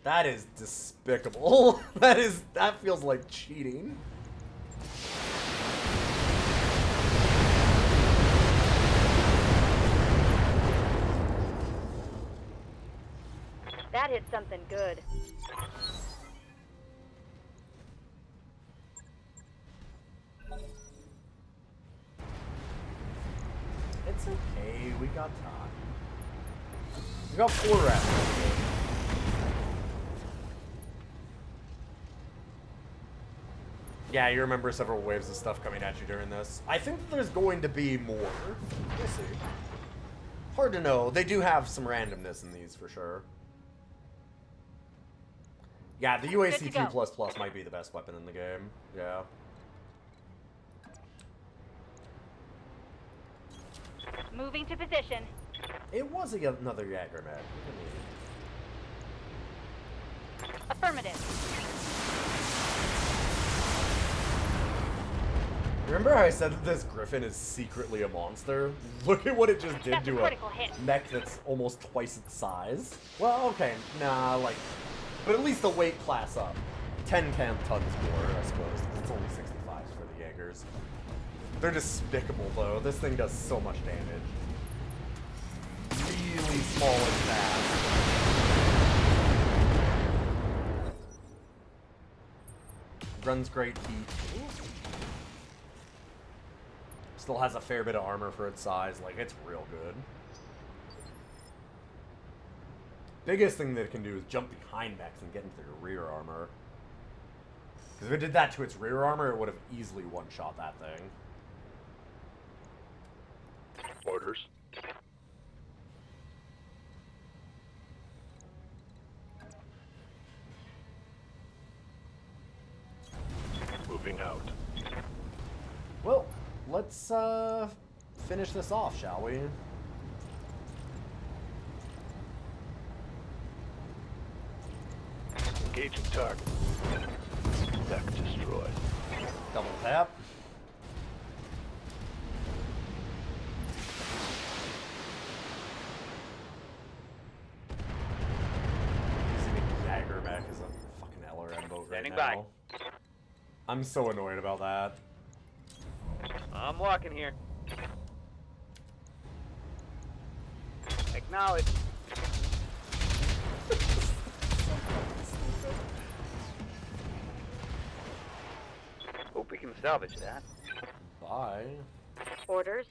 That is despicable. That feels like cheating. That hit something good. It's okay, we got time. We got 4 rounds. Yeah, you remember several waves of stuff coming at you during this. I think there's going to be more. We'll see. Hard to know. They do have some randomness in these for sure. Yeah, the UAC 2++ might be the best weapon in the game. Yeah. Moving to position. It was another Jagermech. Affirmative. Remember how I said that this Griffin is secretly a monster? Look at what it just did That's a to a critical hit. mech that's almost twice its size. Well, okay, nah, like, but at least the weight class up. 10 tons more, I suppose. It's only 65s for the Jaegers. They're despicable, though. This thing does so much damage. Really small and fast. Runs great heat. Still has a fair bit of armor for its size. Like, it's real good. Biggest thing that it can do is jump behind mechs and get into their rear armor. Because if it did that to its rear armor, it would have easily one-shot that thing. Orders. Moving out. Well, let's finish this off, shall we? Engaging target. Mech destroyed. Double tap. Using a Jagermech as a fucking LRM boat right Standing now. I'm so annoyed about that. I'm walking here. Acknowledge. Hope we can salvage that. Bye. Orders.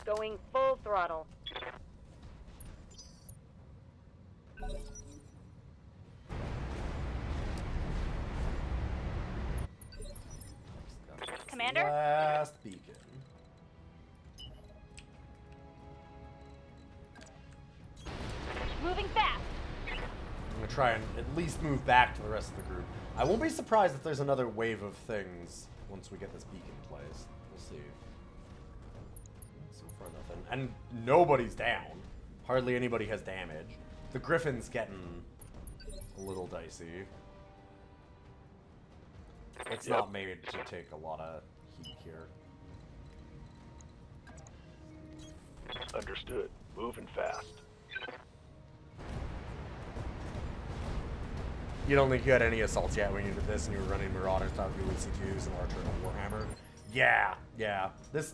Going full throttle. Commander? Last beacon. Moving fast. I'm gonna try and at least move back to the rest of the group. I won't be surprised if there's another wave of things once we get this beacon placed. We'll see. So far, nothing. And nobody's down. Hardly anybody has damage. The Griffin's getting a little dicey. It's not made to take a lot of heat here. Understood. Moving fast. You don't think you had any assaults yet when you did this and you were running Marauders, Falcon, C2s, and Archer and Warhammer? Yeah. This...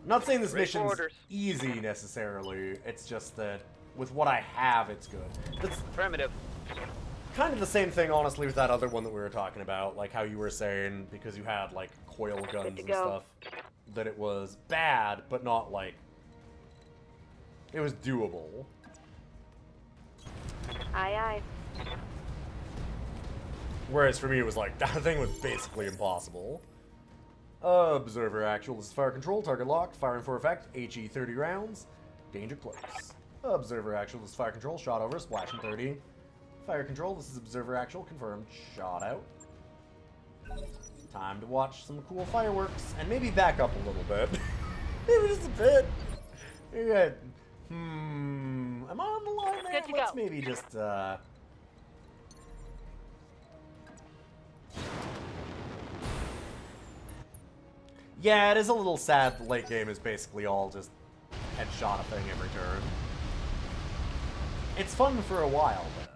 I'm not saying this mission's easy, necessarily. It's just that with what I have, it's good. That's Primitive. kind of the same thing, honestly, with that other one that we were talking about. Like how you were saying, because you had, like, coil guns and stuff, that it was bad, but not, like... It was doable. Aye, aye. Whereas for me, it was like, that thing was basically impossible. Observer actual, this is fire control, target locked, firing for effect, HE 30 rounds, danger close. Observer actual, this is fire control, shot over, splashing 30. Fire control, this is observer actual, confirmed, shot out. Time to watch some cool fireworks, and maybe back up a little bit. Maybe just a bit. Yeah. Am I on the line there? Good to Let's go. maybe just, Yeah, it is a little sad the late game is basically all just headshot a thing every turn. It's fun for a while, though.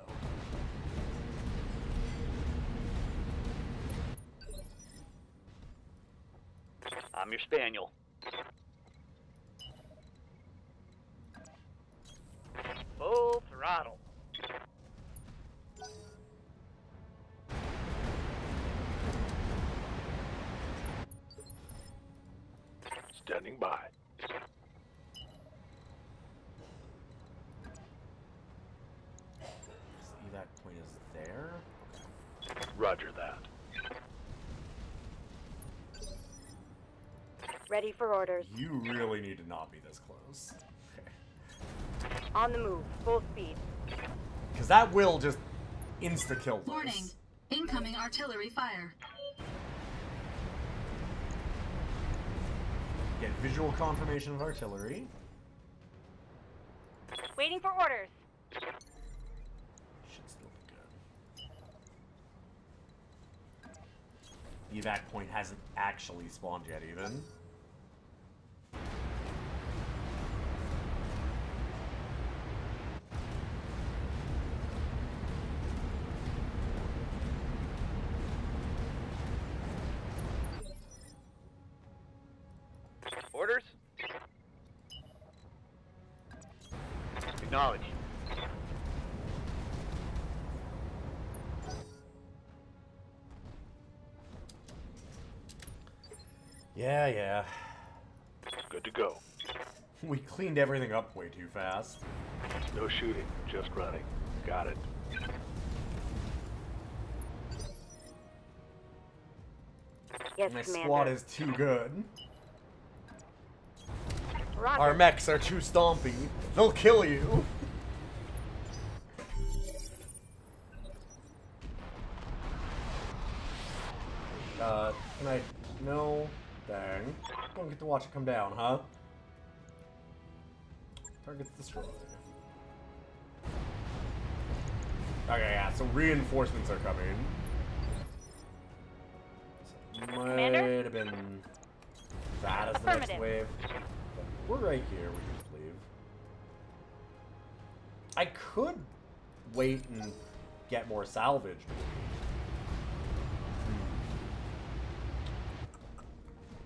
I'm your spaniel. Full throttle. Standing by. Evac point is there. Roger that. Ready for orders. You really need to not be this close. Okay. On the move. Full speed. Because that will just insta-kill this. Warning. Incoming artillery fire. Get visual confirmation of artillery. Waiting for orders. Should still be good. The evac point hasn't actually spawned yet, even. Orders? Acknowledged. Yeah. Good to go. We cleaned everything up way too fast. No shooting, just running. Got it. Yes, My Commander. squad is too good. Roger. Our mechs are too stompy. They'll kill you. Can I... No. Dang. Don't get to watch it come down, huh? Target's destroyed. Okay, yeah, so reinforcements are coming. So might have been that as the next Affirmative. wave. But we're right here, we can just leave. I could wait and get more salvage.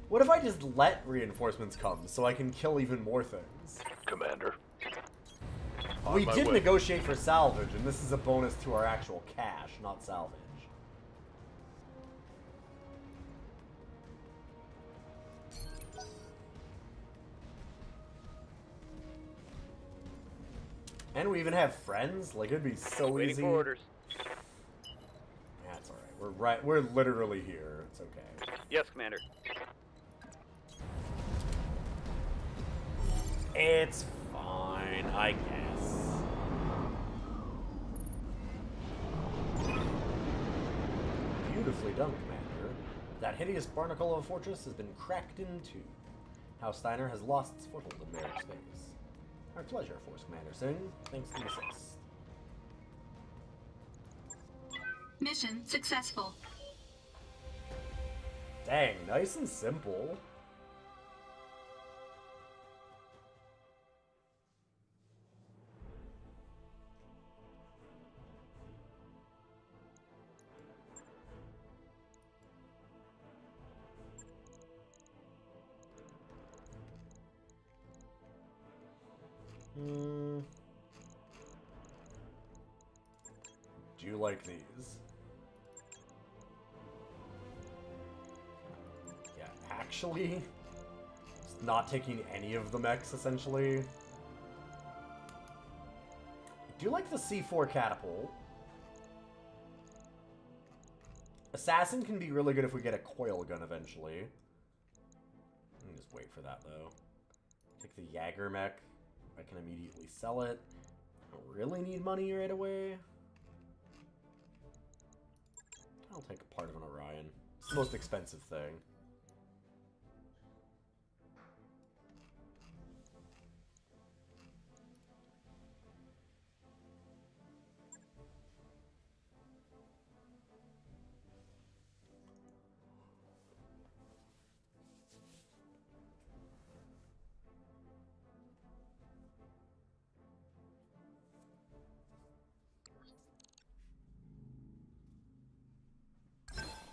What if I just let reinforcements come so I can kill even more things? Commander. We On my did way. negotiate for salvage, and this is a bonus to our actual cash, not salvage. And we even have friends? Like, it'd be so Waiting easy. for orders. That's alright. We're literally here. It's okay. Yes, Commander. It's fine, I guess. Beautifully done, Commander. That hideous barnacle of a fortress has been cracked in two. House Steiner has lost its foothold in Marik's space. Our pleasure, Force Commander Singh. Thanks for the assist. Mission successful. Dang, nice and simple. Do you like these? Yeah, actually, just not taking any of the mechs, essentially. Do you like the C4 catapult? Assassin can be really good if we get a coil gun eventually. Let me just wait for that, though. Take the Jaeger mech. I can immediately sell it. I don't really need money right away. I'll take a part of an Orion. It's the most expensive thing.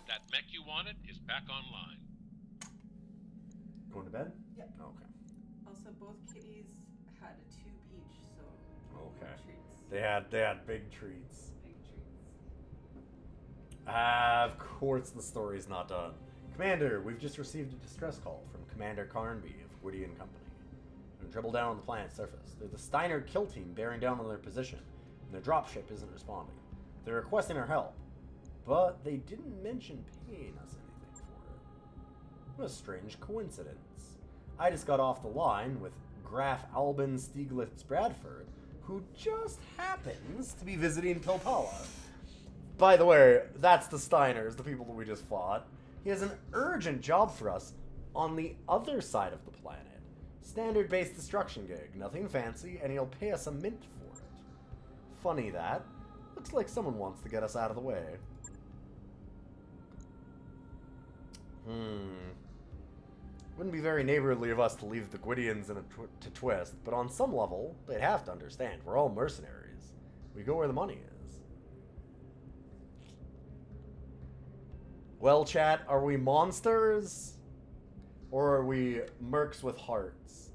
That mech you wanted is back online. Going to bed? Yep. Okay. Also, both kitties had a tube each, so Okay. treats. They had big treats. Big treats. Of course the story's not done. Commander, we've just received a distress call from Commander Carnby of Gwydion Company. They're dribble down on the planet's surface. They're the Steiner kill team bearing down on their position, and their dropship isn't responding. They're requesting our help, but they didn't mention paying us anything for it. What a strange coincidence. I just got off the line with Graf Albin Stieglitz Bradford, who just happens to be visiting Pilpala. By the way, that's the Steiners, the people that we just fought. He has an urgent job for us on the other side of the planet. Standard base destruction gig, nothing fancy, and he'll pay us a mint for it. Funny that. Looks like someone wants to get us out of the way. Wouldn't be very neighborly of us to leave the Gwydions in to twist, but on some level, they'd have to understand. We're all mercenaries. We go where the money is. Well, chat, are we monsters? Or are we mercs with hearts?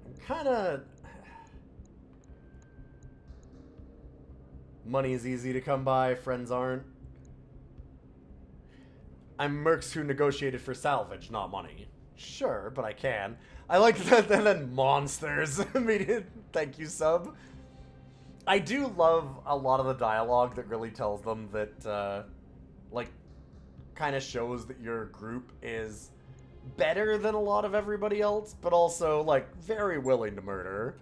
I'm kinda... Money is easy to come by, friends aren't. I'm mercs who negotiated for salvage, not money. Sure, but I can. I like that, and then monsters. Immediate thank you, sub. I do love a lot of the dialogue that really tells them that, like, kind of shows that your group is better than a lot of everybody else, but also, like, very willing to murder.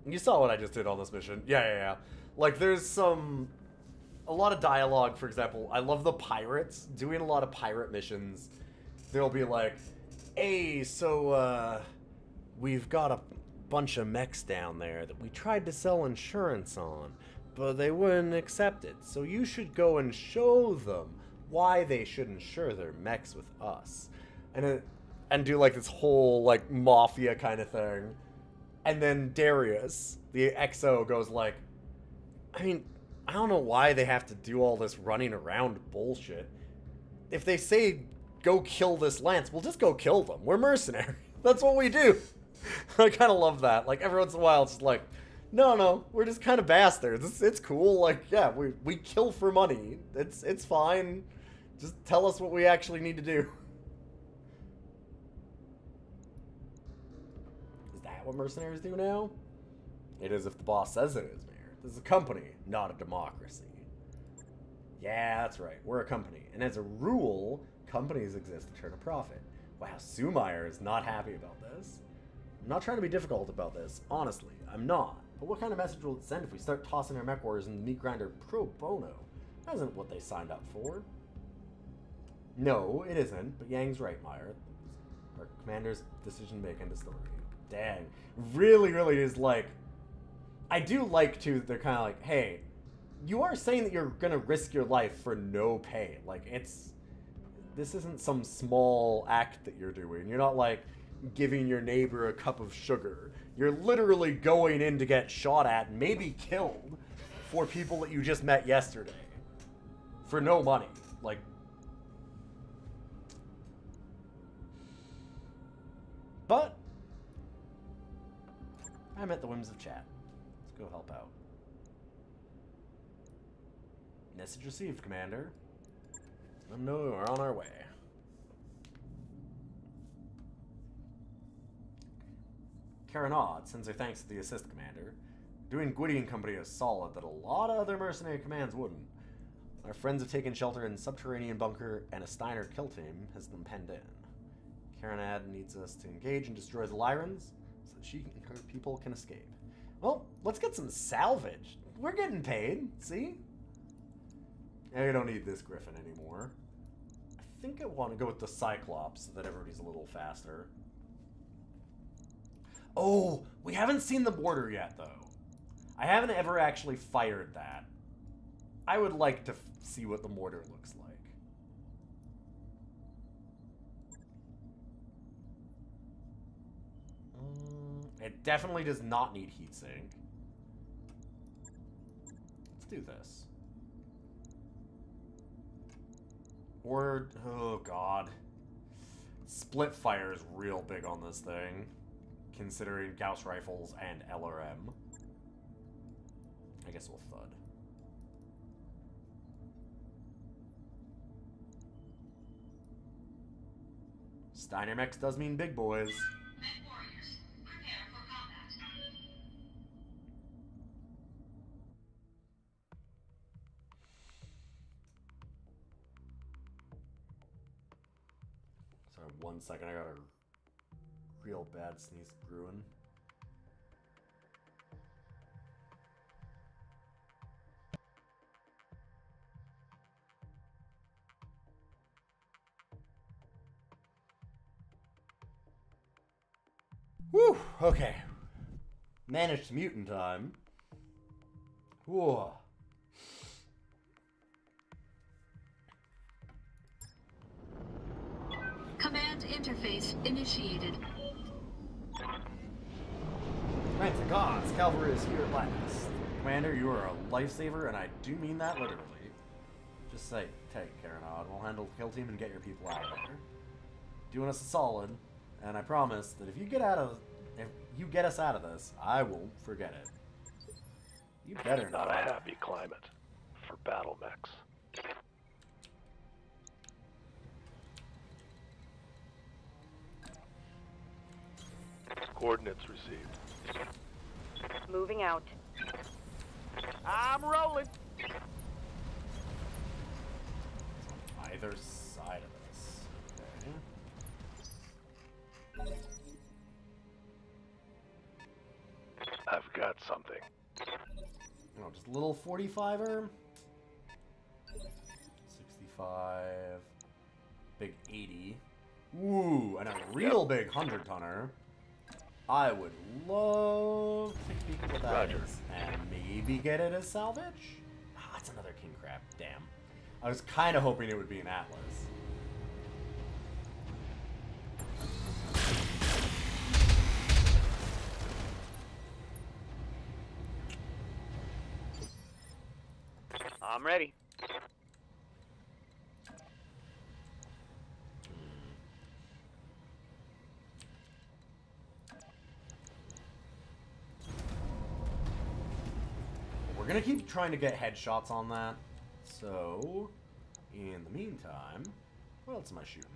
You saw what I just did on this mission. Yeah. Like, there's a lot of dialogue, for example. I love the pirates. Doing a lot of pirate missions, they'll be like, hey, so, we've got a bunch of mechs down there that we tried to sell insurance on, but they wouldn't accept it. So you should go and show them why they should insure their mechs with us. And do, like, this whole, like, mafia kind of thing. And then Darius, the XO, goes like, I mean, I don't know why they have to do all this running around bullshit. If they say, go kill this Lance, we'll just go kill them. We're mercenaries. That's what we do. I kind of love that. Like, every once in a while, it's just like, no, we're just kind of bastards. It's cool. Like, yeah, we kill for money. It's fine. Just tell us what we actually need to do. What mercenaries do now? It is if the boss says it is, Mayor. This is a company, not a democracy. Yeah, that's right. We're a company. And as a rule, companies exist to turn a profit. Wow, Sumeyer is not happy about this. I'm not trying to be difficult about this. Honestly, I'm not. But what kind of message will it send if we start tossing our mech warriors in the meat grinder pro bono? That isn't what they signed up for. No, it isn't. But Yang's right, Meyer. Our commander's decision-making is still review. Dang. Really, really is like... I do like, too, they're kind of like, hey, you are saying that you're going to risk your life for no pay. Like, it's... This isn't some small act that you're doing. You're not, like, giving your neighbor a cup of sugar. You're literally going in to get shot at and maybe killed for people that you just met yesterday. For no money. Like... But... I'm at the whims of chat. Let's go help out. Message received, Commander. Let them know we're on our way. Karanad sends her thanks to the assist, Commander. Doing Gwydion Company is solid that a lot of other mercenary commands wouldn't. Our friends have taken shelter in a subterranean bunker, and a Steiner kill team has them penned in. Karanad needs us to engage and destroy the Lyrans, so that she and her people can escape. Well, let's get some salvage. We're getting paid, see? And we don't need this Griffin anymore. I think I want to go with the Cyclops so that everybody's a little faster. Oh, we haven't seen the border yet, though. I haven't ever actually fired that. I would like to see what the mortar looks like. It definitely does not need heatsink. Let's do this. Or, oh god. Split fire is real big on this thing, considering Gauss rifles and LRM. I guess we'll thud. Steiner mechs does mean big boys. Mech warriors, prepare for combat. Sorry, 1 second, I got a real bad sneeze brewing. Whew, okay. Managed mutant time. Whoa. Command interface initiated. Thank the gods, cavalry is here at last. Commander, you are a lifesaver, and I do mean that literally. Just say, take Karanad, we'll handle the kill team and get your people out of there. Doing us a solid, and I promise that if you get us out of this, I won't forget it. You better Not not. a happy climate for battle mechs. Coordinates received. Moving out. I'm rolling. Either side of this. Okay. I've got something. Oh, just a little 45er. 65. Big 80. Ooh, and a real big 100-tonner. I would love to peek at what that Roger. is. And maybe get it as salvage? Ah, it's another king crab. Damn. I was kind of hoping it would be an Atlas. I'm ready. We're gonna keep trying to get headshots on that. So, in the meantime, what else am I shooting?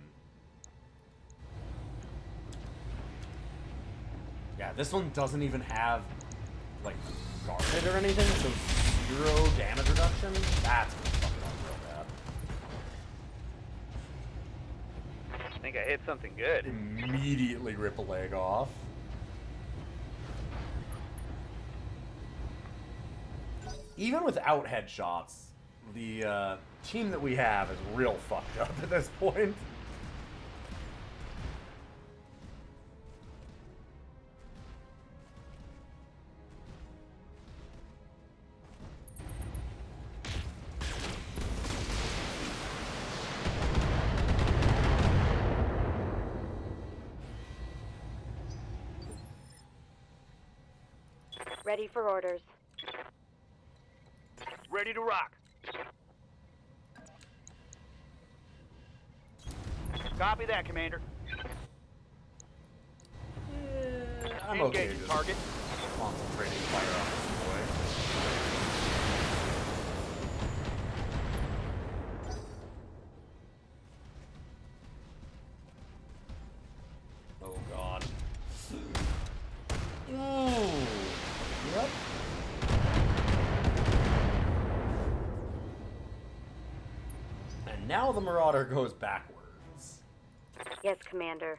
Yeah, this one doesn't even have, like, guarded or anything, so 0 damage reduction. That's gonna fuck it up real think I hit something good. Immediately rip a leg off. Even without headshots, the team that we have is real fucked up at this point. Ready for orders. Ready to rock. Copy that, Commander. I'm okay Engaging just target. concentrating fire on this boy. Oh god. Ooh. Yep. And now the Marauder goes backwards. Yes, Commander.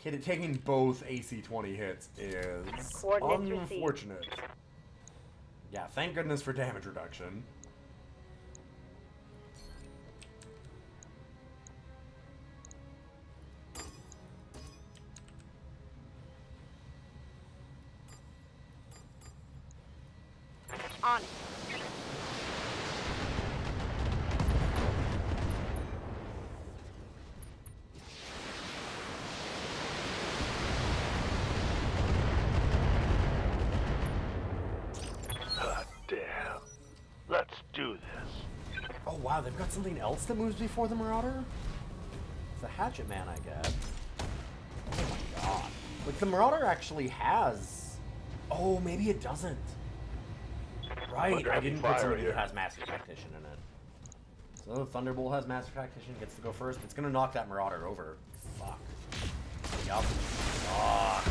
Taking both AC-20 hits is Coordinates received. unfortunate. Yeah, thank goodness for damage reduction. On it. Ah, damn. Let's do this. Oh wow, they've got something else that moves before the Marauder? It's a Hatchet Man, I guess. Oh my god. Like, the Marauder actually has... Oh, maybe it doesn't. Right, I didn't put Fire something here. that has Master Tactician in it. So the Thunderbolt has Master Tactician, gets to go first. It's gonna knock that Marauder over. Fuck. Yup. Fuck.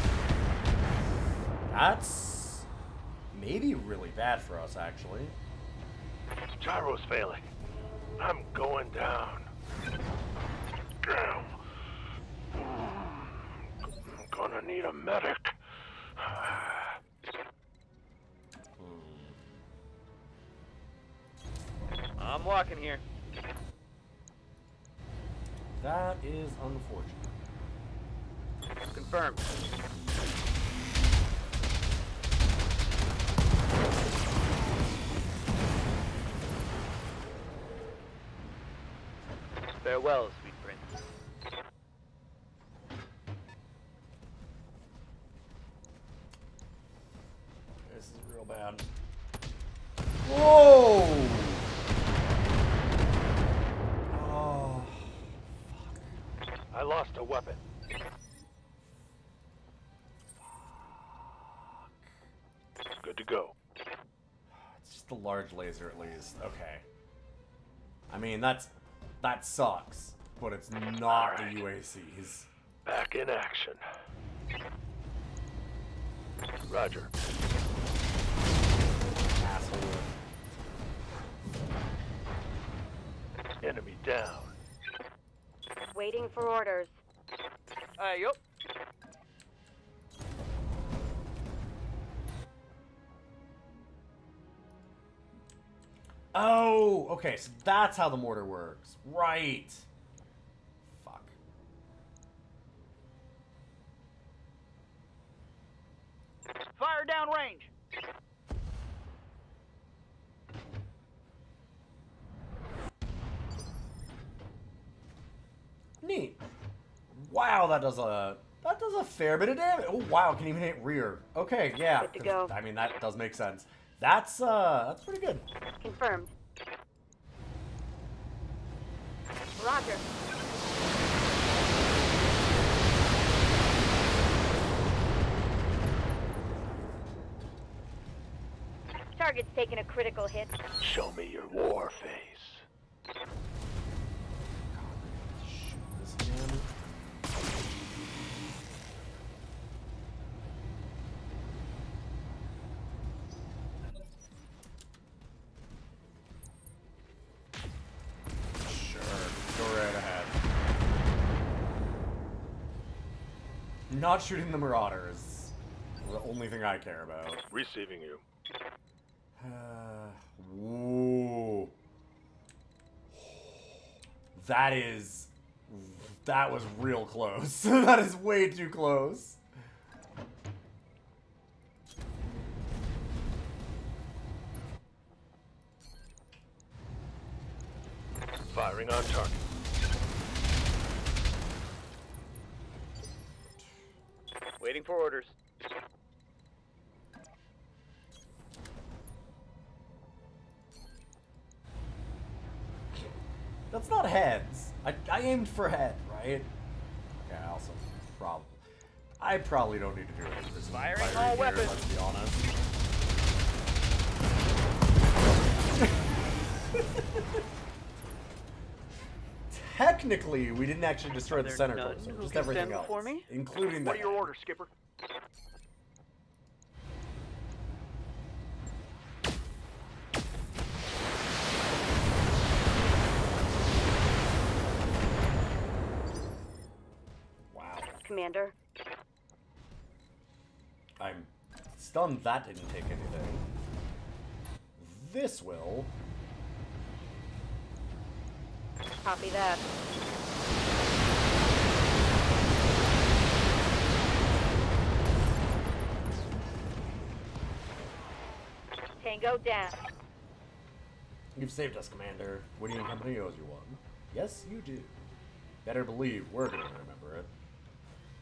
That's... maybe really bad for us, actually. Gyro's failing. I'm going down. Damn. I'm gonna need a medic. I'm walking here. That is unfortunate. Confirmed. Farewell, sweet prince. This is real bad. Whoa! Oh, I lost a weapon. Good to go. it's just a large laser at least. Okay. I mean, that sucks, but it's not the UACs. Back in action. Roger. Asshole. Enemy down. Waiting for orders. Yup. Oh, okay, so that's how the mortar works. Right. Fuck. Fire down range. Neat. Wow, that does a fair bit of damage. Oh wow, can even hit rear. Okay, yeah. Good to go. I mean, that does make sense. That's pretty good. Confirmed. Roger. Target's taking a critical hit. Show me your war face. Shoot this again. Sure, go right ahead. Not shooting the Marauders. The only thing I care about. Receiving you. Whoa. That was real close. That is way too close. Firing on target. Waiting for orders. That's not heads. I aimed for head, right? Okay, I probably don't need to do it. This Firing firing all here, weapons. let's be honest. Technically, we didn't actually destroy the There center none torso, who just can everything stand else, before me? including What the are your head. orders, Skipper? Wow. Commander. I'm stunned that didn't take anything. This will. Copy that. Tango down. You've saved us, Commander. Winnie and Company owes you one. Yes, you do. Better believe we're gonna remember it.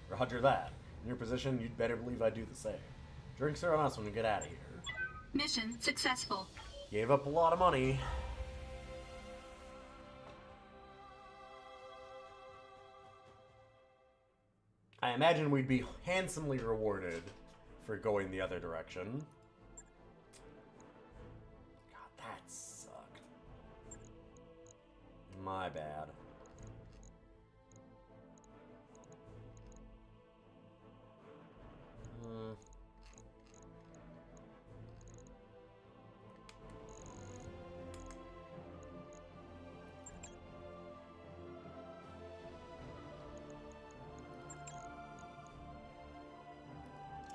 Roger that. In your position, you'd better believe I'd do the same. Drinks are on us when we get out of here. Mission successful. Gave up a lot of money. I imagine we'd be handsomely rewarded for going the other direction. God, that sucked. My bad.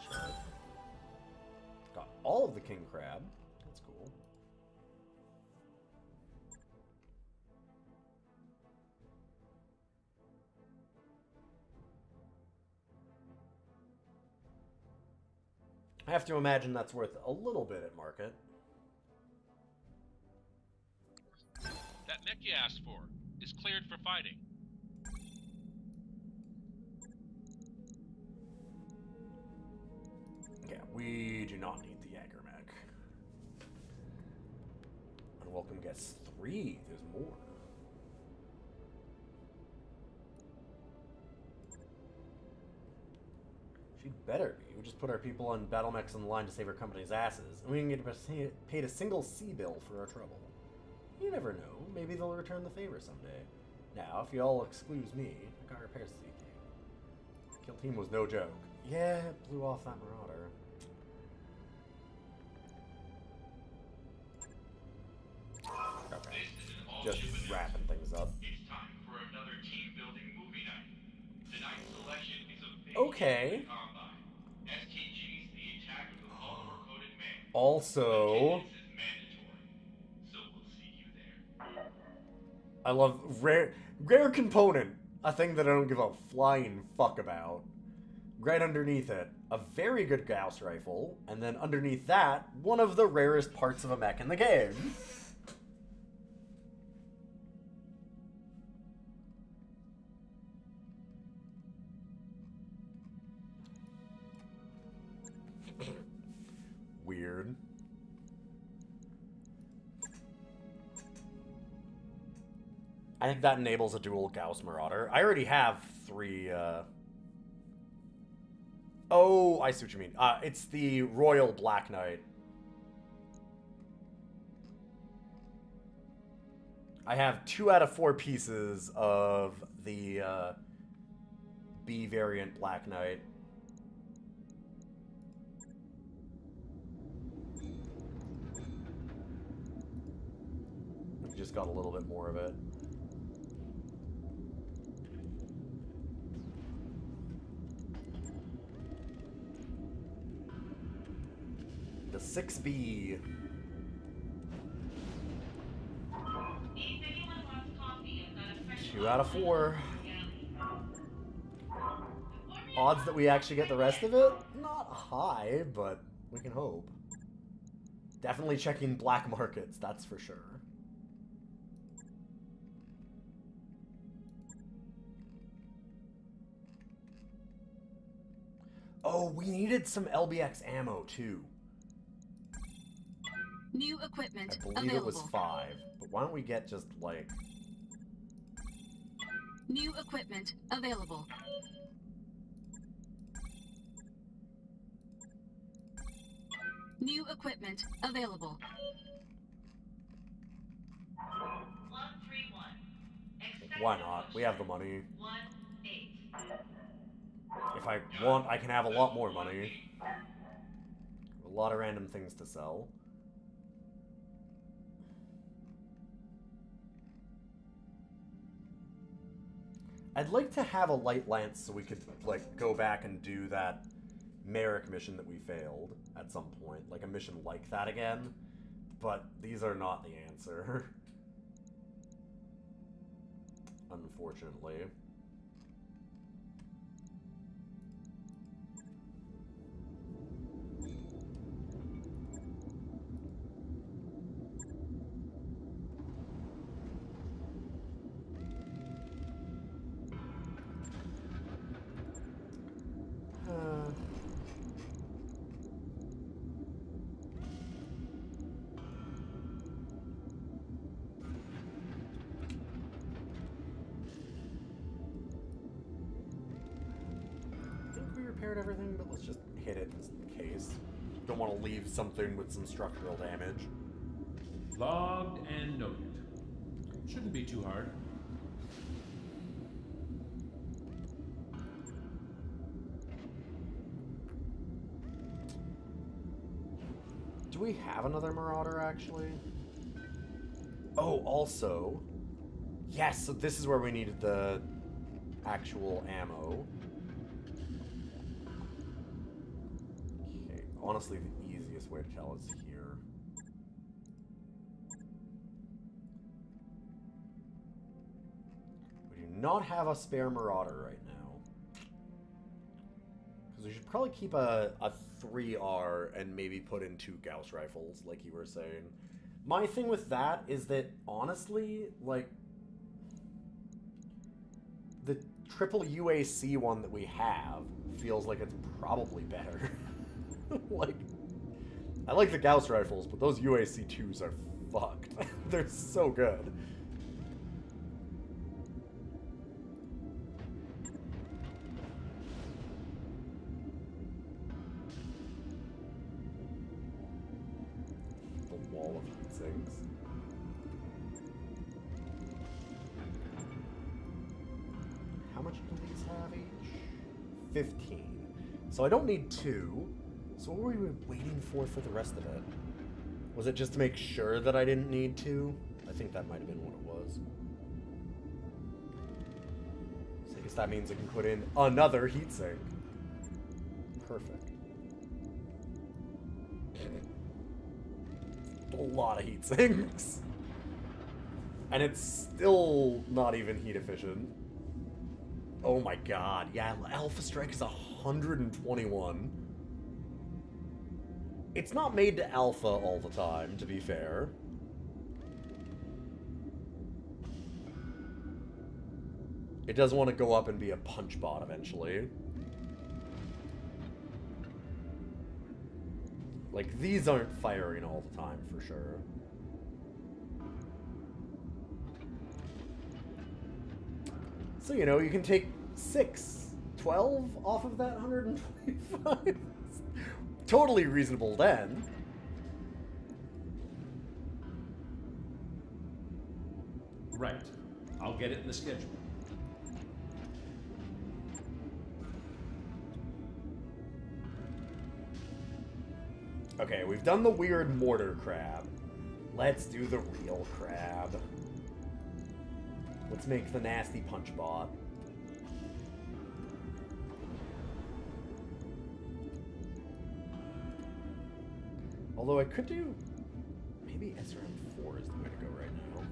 Sure. Got all of the king crab. That's cool. I have to imagine that's worth a little bit at market. That mech you asked for is cleared for fighting. Yeah, we do not need the Jaeger mech. Unwelcome guest 3. There's more. She'd better be. We just put our people on battle mechs on the line to save our company's asses, and we can get paid a single C bill for our trouble. You never know. Maybe they'll return the favor someday. Now, if you all excuse me, I got repairs to see. Kill team was no joke. Yeah, it blew off that marauder. Okay. Just wrapping things up. It's time for another team-building movie night. Tonight's selection is a big Okay. combine. STG's The Attack of the Polymer-Coated Man. Also, Attendance is mandatory, so we'll see you there. I love rare component. A thing that I don't give a flying fuck about. Right underneath it, a very good Gauss rifle, and then underneath that, one of the rarest parts of a mech in the game. Weird. I think that enables a dual Gauss Marauder. I already have 3, Oh, I see what you mean. It's the Royal Black Knight. I have 2 out of 4 pieces of the B variant Black Knight. We just got a little bit more of it. to 6B. If anyone wants coffee, I've got a fresh 2 out of 4. galley. Odds that we actually get the rest of it? Not high, but we can hope. Definitely checking black markets, that's for sure. Oh, we needed some LBX ammo, too. New equipment I believe available. it was 5. But why don't we get just, like... New equipment available. New equipment available. 131. Expect Why not? We have the money. 18. If I want, I can have a lot more money. A lot of random things to sell. I'd like to have a light lance so we could, like, go back and do that Marik mission that we failed at some point. Like, a mission like that again. But these are not the answer. Unfortunately. Repaired everything, but let's just hit it in case. Don't want to leave something with some structural damage. Logged and noted. Shouldn't be too hard. Do we have another Marauder, actually? Oh, also... Yes, so this is where we needed the actual ammo. Okay, honestly, the easiest way to tell is here. We do not have a spare Marauder right now. Because we should probably keep a 3R and maybe put in 2 Gauss rifles, like you were saying. My thing with that is that, honestly, like, the triple UAC one that we have feels like it's probably better. Like, I like the Gauss rifles, but those UAC 2s are fucked. They're so good. The wall of heat sinks. How much do these have each? 15. So I don't need 2. So what were we waiting for the rest of it? Was it just to make sure that I didn't need 2? I think that might have been what it was. So I guess that means I can put in another heatsink. Perfect. A lot of heat sinks. And it's still not even heat efficient. Oh my god. Yeah, Alpha Strike is 121. It's not made to Alpha all the time, to be fair. It does want to go up and be a punch bot eventually. Like, these aren't firing all the time, for sure. So, you know, you can take 6, 12 off of that 125. Totally reasonable then. Right. I'll get it in the schedule. Okay, we've done the weird mortar crab. Let's do the real crab. Let's make the nasty punch bot. Although I could do... Maybe SRM4 is the way to go right now.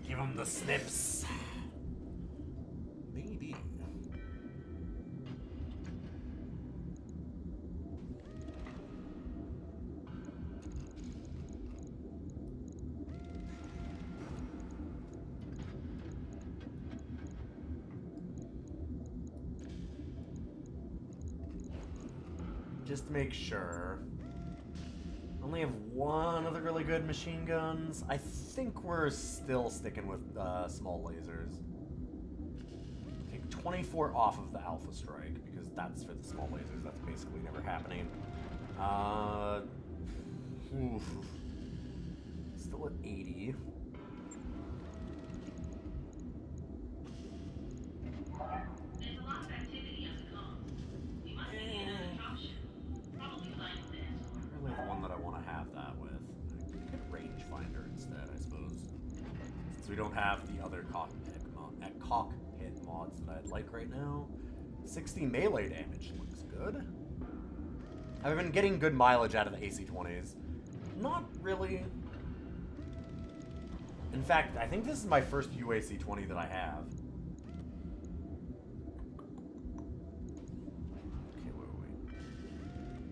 Give him the snips. Maybe. Just to make sure. Only have one of the really good machine guns. I think we're still sticking with small lasers. Take 24 off of the Alpha Strike, because that's for the small lasers. That's basically never happening. Oof. Still at 80. There's a lot of activity on the comms. We might be in another dropship. Probably flying with the escort. Really the one that I want to have that with. I could get rangefinder instead, I suppose. Since we don't have the other cockpit mods that I'd like right now. 60 melee damage looks good. I've been getting good mileage out of the AC-20s. Not really. In fact, I think this is my first UAC-20 that I have. Okay, wait.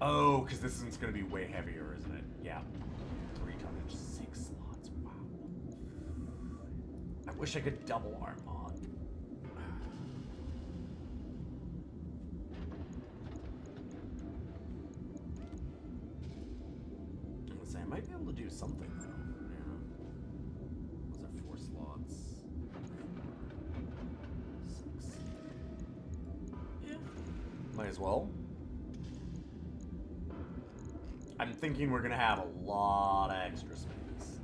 Oh, because this one's going to be way heavier, isn't it? Yeah. 3 tonnage, 6 slots. Wow. I wish I could double arm mod. I'm going to say, I might be able to do something, though. Yeah. Those are 4 slots. 6. Yeah. Might as well. I'm thinking we're gonna have a lot of extra space.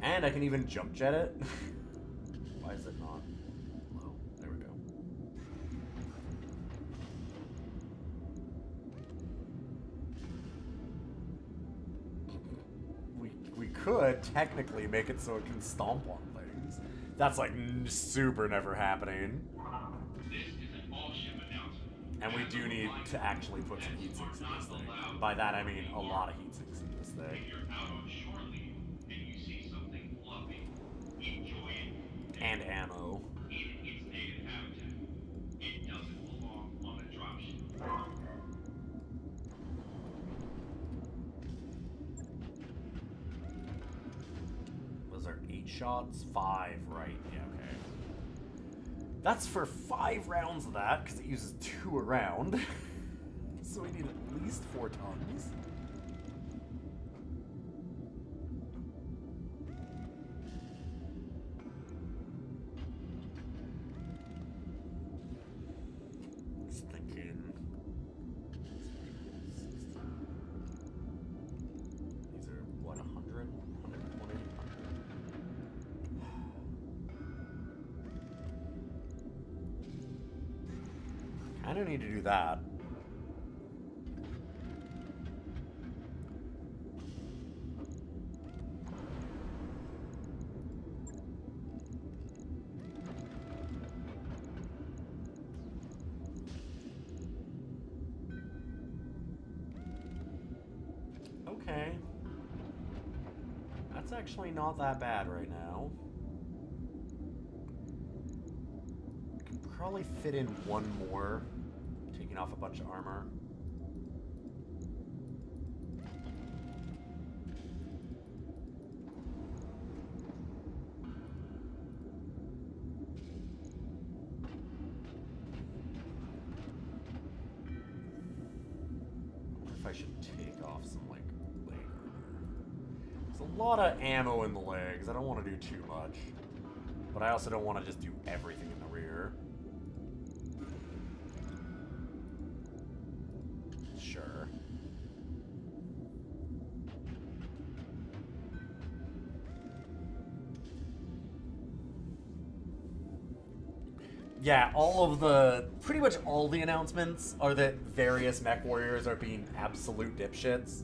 And I can even jump jet it. Why is it not low? There we go. We could technically make it so it can stomp on things. That's like super never happening. This is an all-ship announcement. And we do need to actually put some heat sinks in this thing. And by that I mean a lot of heat sinks in this If thing. you're out on shore leave and you see something fluffy, enjoy it. And ammo. In its native habitat. It doesn't belong on a dropship. Those are 8 shots? 5, right? Yeah, okay. That's for 5 rounds of that, because it uses 2 a round. So we need at least 4 tons. Just thinking. These are, what, 100? 120? Kind of need to do that. Okay. That's actually not that bad right now. Can probably fit in one more, taking off a bunch of armor. I wonder if I should take off some, like, leg armor. There's a lot of ammo in the legs. I don't want to do too much. But I also don't want to just do everything in the rear. Sure. Yeah, pretty much all the announcements are that various mech warriors are being absolute dipshits.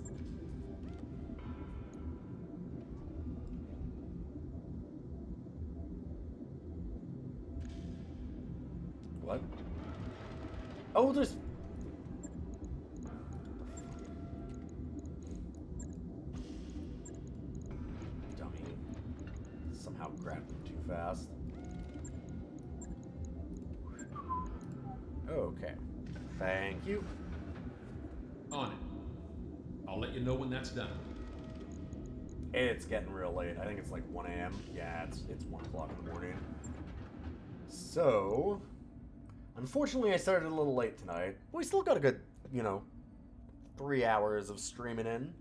Oh, there's... Dummy. Somehow grabbed him too fast. Okay. Thank you. On it. I'll let you know when that's done. It's getting real late. I think it's like 1 a.m. Yeah, it's 1 o'clock in the morning. So, unfortunately, I started a little late tonight. We still got a good, 3 hours of streaming in.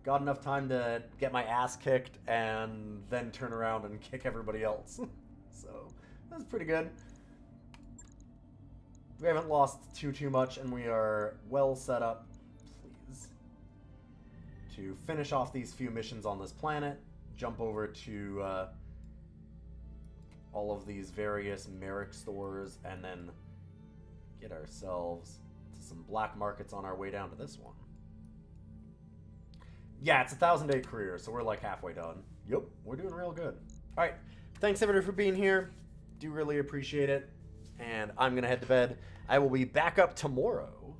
Got enough time to get my ass kicked and then turn around and kick everybody else. So, that's pretty good. We haven't lost too much, and we are well set up, please, to finish off these few missions on this planet, jump over to all of these various Marik stores, and then get ourselves to some black markets on our way down to this one. Yeah, it's a 1,000-day career, so we're like halfway done. Yep, we're doing real good. All right, thanks everybody for being here. Do really appreciate it. And I'm going to head to bed. I will be back up tomorrow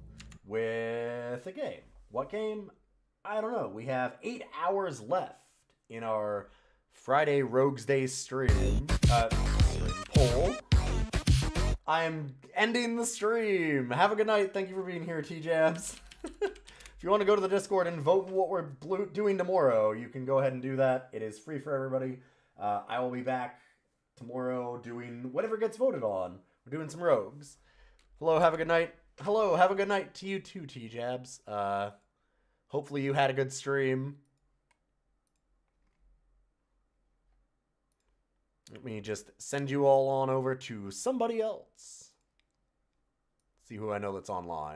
with a game. What game? I don't know. We have 8 hours left in our Friday Rogues Day stream poll. I'm ending the stream. Have a good night. Thank you for being here, T-Jabs. If you want to go to the Discord and vote what we're doing tomorrow, you can go ahead and do that. It is free for everybody. I will be back tomorrow doing whatever gets voted on. We're doing some rogues. Hello, have a good night. Hello, have a good night to you too, T-Jabs. Hopefully you had a good stream. Let me just send you all on over to somebody else. See who I know that's online.